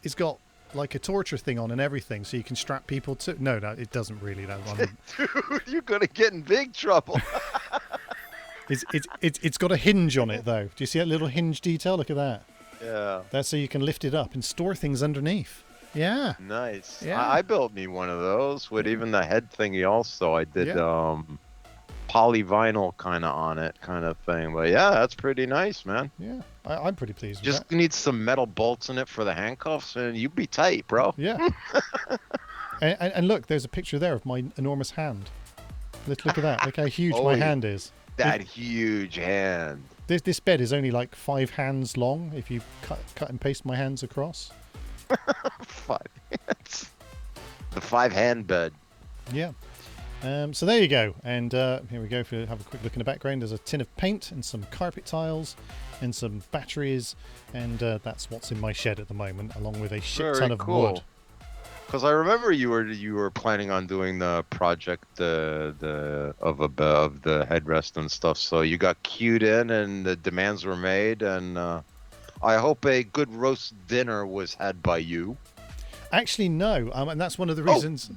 like a torture thing on and everything, so you can strap people to. No, it doesn't really. That one. Dude, you're gonna get in big trouble. It's got a hinge on it though. Do you see that little hinge detail? Look at that. Yeah. That's so you can lift it up and store things underneath. Yeah. Nice. Yeah. I built me one of those with even the head thingy also. I did polyvinyl kind of on it kind of thing. But yeah, that's pretty nice, man. Yeah. I'm pretty pleased with Just that. need some metal bolts in it for the handcuffs and you'd be tight, bro. Yeah. and look, there's a picture there of my enormous hand. Look at that. Look how huge my hand is. That huge hand. This bed is only like 5 hands long if you cut and paste my hands across. 5 hands. The 5-hand bed. Yeah. So there you go. And here we go. If you have a quick look in the background, there's a tin of paint and some carpet tiles and some batteries. And that's what's in my shed at the moment, along with a shit ton of wood. Because I remember you were planning on doing the project of the headrest and stuff. So you got cued in, and the demands were made. And I hope a good roast dinner was had by you. Actually, no, and that's one of the reasons.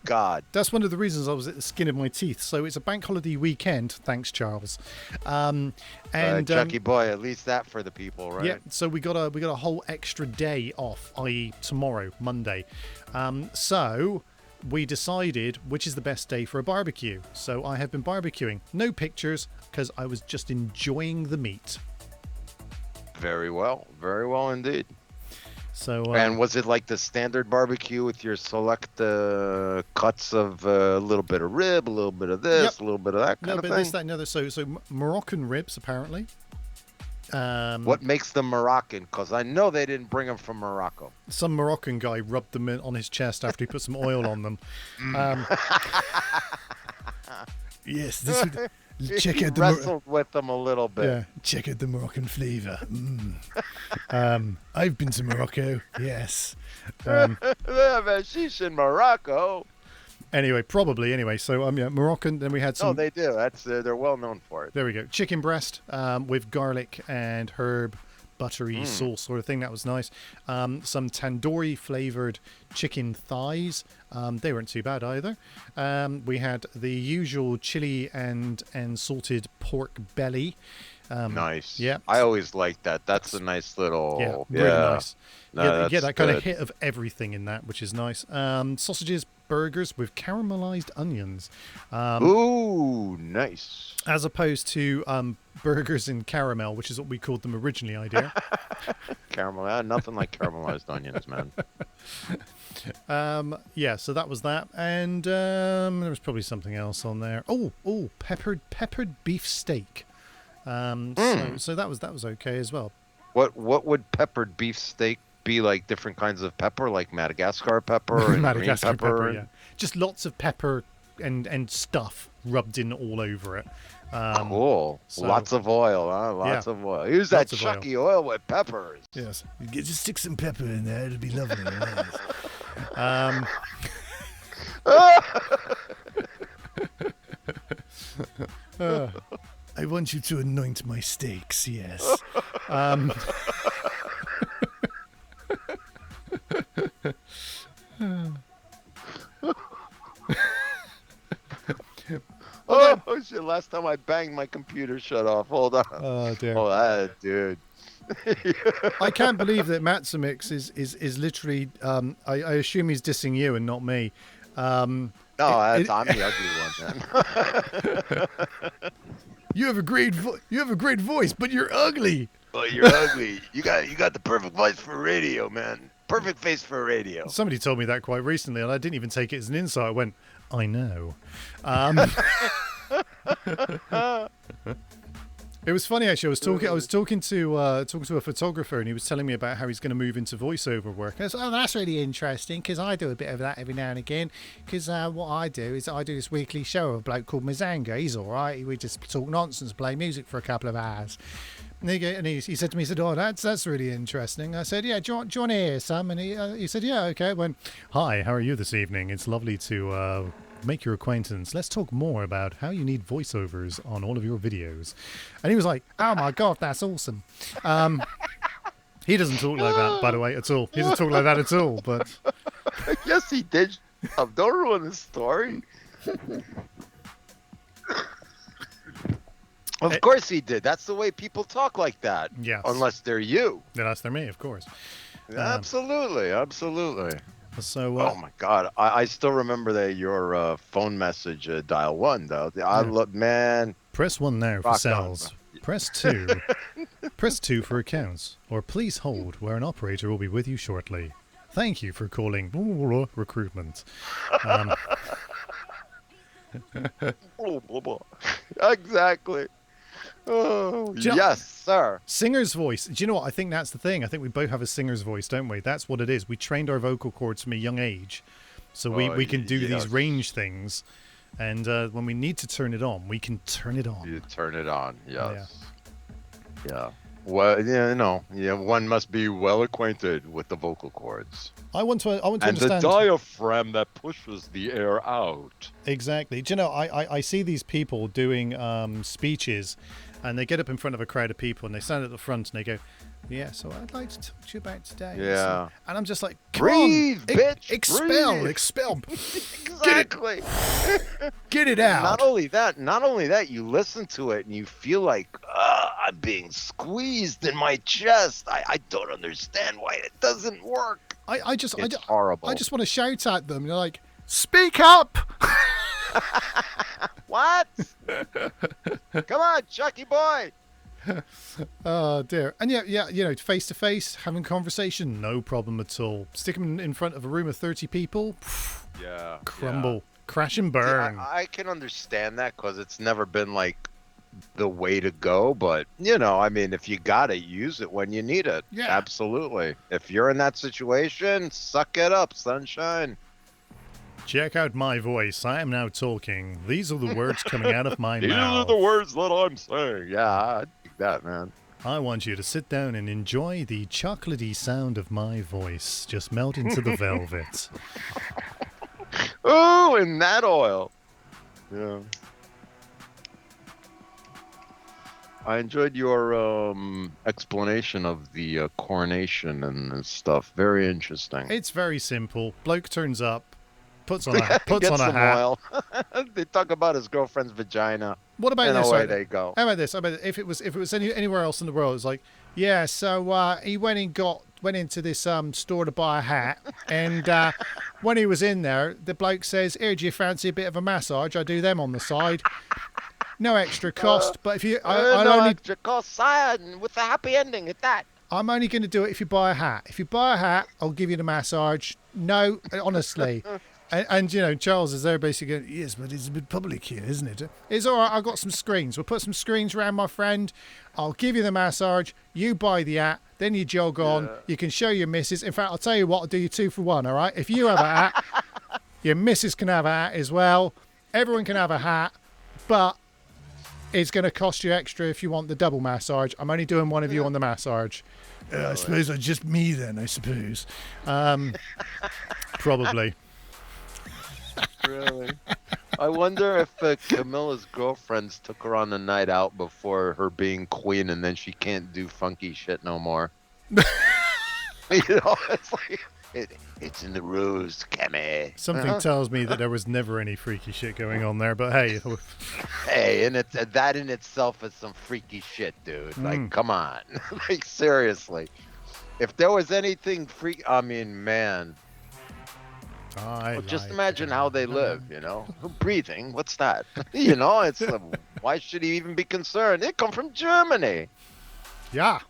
God! That's one of the reasons I was at the skin of my teeth. So it's a bank holiday weekend. Thanks, Charles. And Jackie boy, at least that for the people, right? Yeah. So we got a whole extra day off, i.e., tomorrow, Monday. So we decided which is the best day for a barbecue. So I have been barbecuing. No pictures because I was just enjoying the meat. Very well indeed. So, and was it like the standard barbecue with your select cuts of a little bit of rib, a little bit of this, a little bit of that kind of thing? This, that, and other. So Moroccan ribs, apparently. What makes them Moroccan? Because I know they didn't bring them from Morocco. Some Moroccan guy rubbed them on his chest after he put some oil on them. Yes, this would... Check out the wrestled with them a little bit. Yeah, check out the Moroccan flavour. I've been to Morocco. Yes. She's in Morocco. Anyway, probably. Anyway, so yeah, Moroccan. Then we had some. Oh, they do. That's they're well known for it. There we go. Chicken breast with garlic and herb, buttery sauce sort of thing. That was nice. Some tandoori flavored chicken thighs. They weren't too bad either. We had the usual chili and salted pork belly. Nice. Yeah. I always like that. That's a nice little... Yeah, really nice. No, yeah, that kind of hit of everything in that, which is nice. Sausages, burgers with caramelized onions. Ooh, nice. As opposed to burgers in caramel, which is what we called them originally, idea. Caramel, nothing like caramelized onions, man. Yeah, so that was that, and there was probably something else on there. Oh, peppered beef steak. So that was okay as well. What would peppered beef steak be like? Different kinds of pepper, like Madagascar pepper and Madagascar green pepper. Yeah, just lots of pepper and stuff rubbed in all over it. Cool. So, lots of oil, huh? Lots of oil. Use that chucky oil with peppers. Yes. Just stick some pepper in there. It'll be lovely. I want you to anoint my steaks, yes. Oh shit! Last time I banged, my computer shut off. Hold on. Oh dear. Oh, dude. I can't believe that Matsamix is literally. I assume he's dissing you and not me. No, I'm the ugly one, man. You have a great voice, but you're ugly. But you're ugly. You got the perfect voice for radio, man. Perfect face for radio. Somebody told me that quite recently, and I didn't even take it as an insight. I went, I know. It was funny actually. I was talking to a photographer, and he was telling me about how he's going to move into voiceover work. I said, "Oh, that's really interesting because I do a bit of that every now and again. Because what I do is I do this weekly show of a bloke called Mazanga. He's all right. We just talk nonsense, play music for a couple of hours." And he said to me, he said, "Oh, that's really interesting." I said, "Yeah, do you want to hear some?" And he said, "Yeah, okay." I went, "Hi, how are you this evening? It's lovely to make your acquaintance. Let's talk more about how you need voiceovers on all of your videos." And he was like, "Oh my god, that's awesome." He doesn't talk like that, by the way, at all. He doesn't talk like that at all. But yes, he did. Don't ruin the story. Of course he did. That's the way people talk like that. Yes. Unless they're you. Unless they're me, of course. Absolutely. So, oh my God, I still remember your phone message, dial 1 though. I love, man. Press 1 now for sales. Press 2. Press 2 for accounts. Or please hold, where an operator will be with you shortly. Thank you for calling recruitment. Exactly. Oh, you know- yes, sir. Singer's voice. Do you know what? I think that's the thing. I think we both have a singer's voice, don't we? That's what it is. We trained our vocal cords from a young age. So we can do yes. these range things. And when we need to turn it on, we can turn it on. You turn it on, yes. Yeah. Well, one must be well acquainted with the vocal cords. I want to And understand. the diaphragm that pushes the air out. Exactly. Do you know, I see these people doing speeches, and they get up in front of a crowd of people, and they stand at the front, and they go, yeah, so I'd like to talk to you about today. Yeah. And I'm just like, come Breathe, on, bitch, expel. Exactly. Get it out. Not only that, you listen to it and you feel like, I'm being squeezed in my chest. I don't understand why it doesn't work. It's horrible. I just want to shout at them. You're like, speak up. What? Come on, Chucky boy. Oh dear. And yeah, face to face, having conversation, no problem at all. Stick them in front of a room of 30 people, crumble, crash and burn. See, I can understand that because it's never been like the way to go. But if you got it, use it when you need it. Yeah, absolutely. If you're in that situation, suck it up, sunshine. Check out my voice. I am now talking. These are the words coming out of my These mouth. are the words that I'm saying. Yeah, I think that, man. I want you to sit down and enjoy the chocolatey sound of my voice just melt into the velvet. Oh, and that oil. Yeah. I enjoyed your explanation of the coronation and stuff. Very interesting. It's very simple. Bloke turns up, puts on a hat. Oil. They talk about his girlfriend's vagina. What about and this? away they go. How about this? If it was anywhere else in the world, it's like, yeah. So he went into this store to buy a hat, and when he was in there, the bloke says, "Here, do you fancy a bit of a massage? I do them on the side. No extra cost, but if you, extra cost, sire, and with a happy ending at that. I'm only going to do it if you buy a hat. If you buy a hat, I'll give you the massage. No, honestly." And Charles is there basically going, yes, but it's a bit public here, isn't it? It's all right, I've got some screens. We'll put some screens around, my friend. I'll give you the massage. You buy the hat. Then you jog on. You can show your missus. In fact, I'll tell you what, I'll do you 2 for 1, all right? If you have a hat, your missus can have a hat as well. Everyone can have a hat, but it's going to cost you extra if you want the double massage. I'm only doing one of you on the massage. I suppose it's just me then, I suppose. Probably. Really? I wonder if Camilla's girlfriends took her on a night out before her being queen, and then she can't do funky shit no more. It's like it's in the rules, Cammy. Something tells me that there was never any freaky shit going on there, but hey. Hey, and that in itself is some freaky shit, dude. Like, come on. Like, seriously. If there was anything freaky, I mean, man. Just imagine how they live, breathing. What's that? It's why should he even be concerned? They come from Germany. Yeah.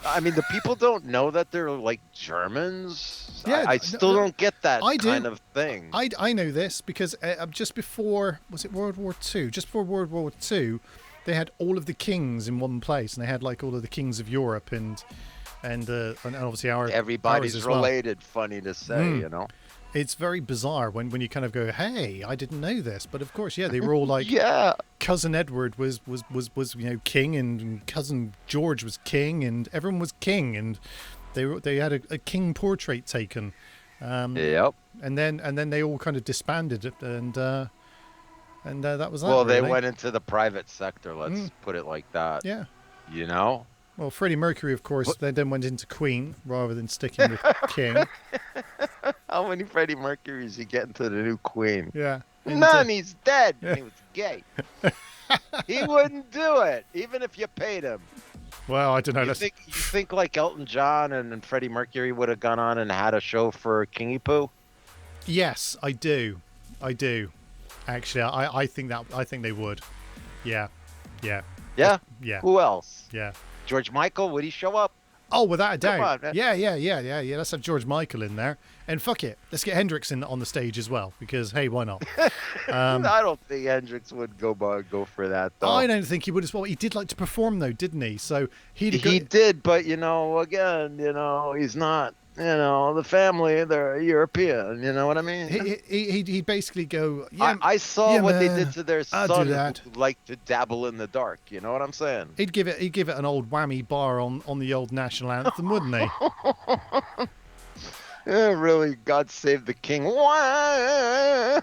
I mean, the people don't know that they're like Germans. Yeah, I still don't get that kind do. of thing. I know this because just before, was it World War II? Just before World War II, they had all of the kings in one place, and they had like all of the kings of Europe and obviously everybody's ours related. Funny to say, It's very bizarre when you kind of go, hey, I didn't know this, but of course, yeah, they were all like, cousin Edward was king, and cousin George was king, and everyone was king, and they had a king portrait taken. Yep. And then they all kind of disbanded, and that was that. Well, really. They went into the private sector. Let's put it like that. Yeah. Well, Freddie Mercury, of course, then went into Queen rather than sticking with King. How many Freddie Mercurys you get into the new Queen? Yeah. None, he's dead. Yeah. He was gay. He wouldn't do it, even if you paid him. Well, I don't know. You think like Elton John and Freddie Mercury would have gone on and had a show for Kingy Poo? Yes, I do. Actually, I think they would. Yeah. Who else? Yeah. George Michael, would he show up? Oh, without a doubt. on, man. Yeah. Let's have George Michael in there. And fuck it. Let's get Hendrix on the stage as well. Because, hey, why not? I don't think Hendrix would go for that, though. I don't think he would as well. He did like to perform, though, didn't he? So He did, but, again, he's not, the family, they're European, you know what I mean? He'd basically go, yeah. I saw what they man, did to their I'll son do that. who liked to dabble in the dark, you know what I'm saying? He'd give it an old whammy bar on the old national anthem, wouldn't he? Yeah, really, God save the king. Wah!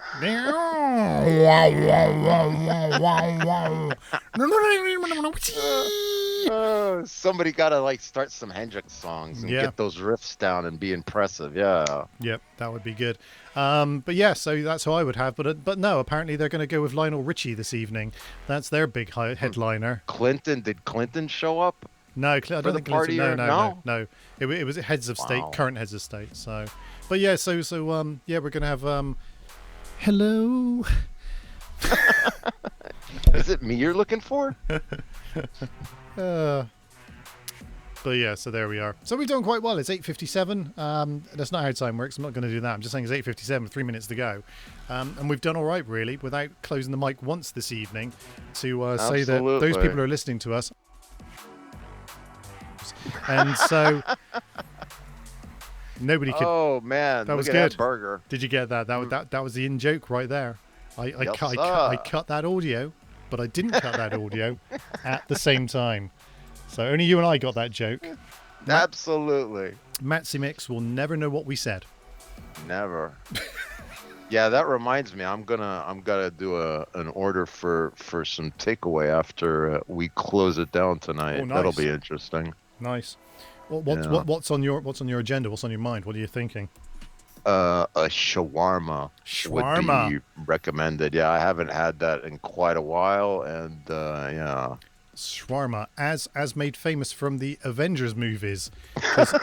Somebody gotta start some Hendrix songs and get those riffs down and be impressive. Yeah. Yep, that would be good. But yeah, so that's who I would have. But no, apparently they're going to go with Lionel Richie this evening. That's their big headliner. Did Clinton show up? No, I don't think party Clinton. No. It was heads of state, Wow. current heads of state. So, but yeah, so yeah, we're going to have hello. Is it me you're looking for? But yeah, so there we are. So we've done quite well. It's 8:57. That's not how time works. I'm not going to do that. I'm just saying it's 8:57, 3 minutes to go. And we've done all right, really, without closing the mic once this evening to say that those people are listening to us. And so nobody could. Oh man, that was look good. at that burger. Did you get that? That was the in joke right there. I cut that audio, but I didn't cut that audio at the same time. So only you and I got that joke. Absolutely. Matsy Mix will never know what we said. Never. Yeah, that reminds me. I'm gonna do an order for some takeaway after we close it down tonight. Oh, nice. That'll be interesting. Nice. What's on your agenda? What's on your mind? What are you thinking? A shawarma would be recommended. Yeah, I haven't had that in quite a while, and yeah. Shawarma, as made famous from the Avengers movies. 'Cause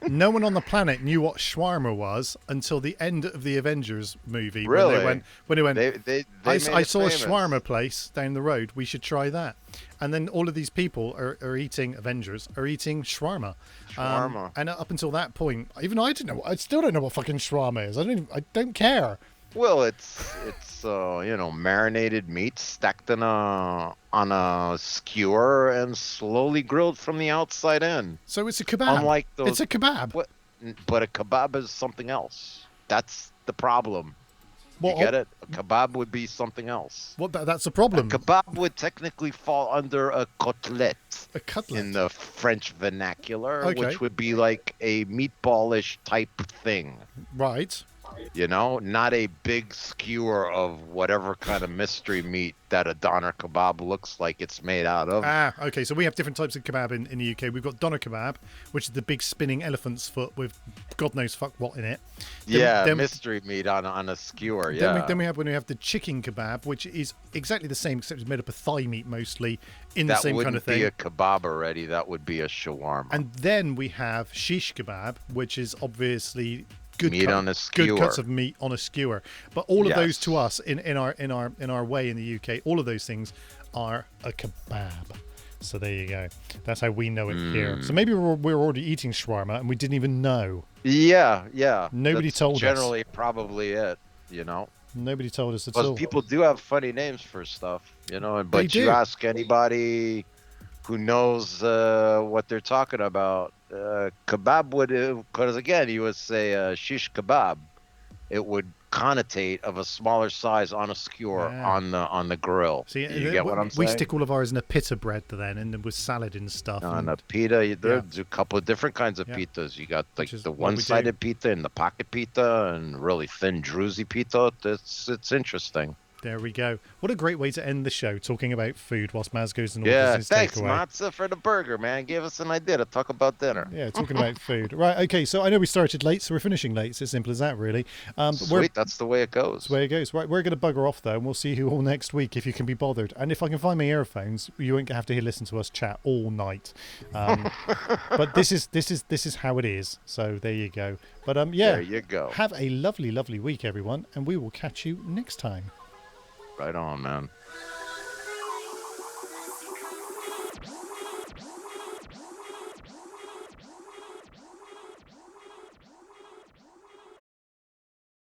no one on the planet knew what shawarma was until the end of the Avengers movie. Really? When they went, I saw famous. a shawarma place down the road. We should try that. And then all of these people are eating Avengers are eating shawarma. Shawarma. And up until that point, even I didn't know. I still don't know what fucking shawarma is. I don't care. Well, it's marinated meat stacked on a skewer and slowly grilled from the outside in. So it's a kebab. Unlike those, it's a kebab. But a kebab is something else. That's the problem. Well, you get it? A kebab would be something else. That's a problem. A kebab would technically fall under a côtelette. A cutlet. In the French vernacular, Okay. which would be like a meatballish type thing. Right. Not a big skewer of whatever kind of mystery meat that a doner kebab looks like it's made out of. Okay, so we have different types of kebab in the UK. We've got doner kebab, which is the big spinning elephant's foot with God knows fuck what in it. Mystery meat on a skewer, yeah. Then we have the chicken kebab, which is exactly the same, except it's made up of thigh meat mostly, in the same kind of thing. That wouldn't be a kebab already, that would be a shawarma. And then we have shish kebab, which is obviously good cuts of meat on a skewer. But all of those to us in our way in the UK, all of those things are a kebab. So there you go. That's how we know it here. So maybe we're already eating shawarma and we didn't even know. Yeah. Nobody told us. Generally, probably it. Nobody told us at all. Because people do have funny names for stuff, But you ask anybody who knows what they're talking about. Kebab would, because again, you would say shish kebab, it would connotate of a smaller size on a skewer on the grill. See, you get what I'm saying? We stick all of ours in a pita bread then, and with salad and stuff. On a pita, there's a couple of different kinds of pitas. You got like the one-sided pita and the pocket pita, and really thin, druzy pita. It's interesting. There we go. What a great way to end the show, talking about food whilst Maz goes and orders his thanks, takeaway. Matza, for the burger, man. Give us an idea to talk about dinner. Yeah, talking about food. Right, okay, so I know we started late, so we're finishing late. It's as simple as that, really. Sweet, that's the way it goes. That's the way it goes. Right, we're going to bugger off, though, and we'll see you all next week if you can be bothered. And if I can find my earphones, you won't have to listen to us chat all night. But this is how it is. So there you go. But there you go. Have a lovely, lovely week, everyone, and we will catch you next time. Right on, man.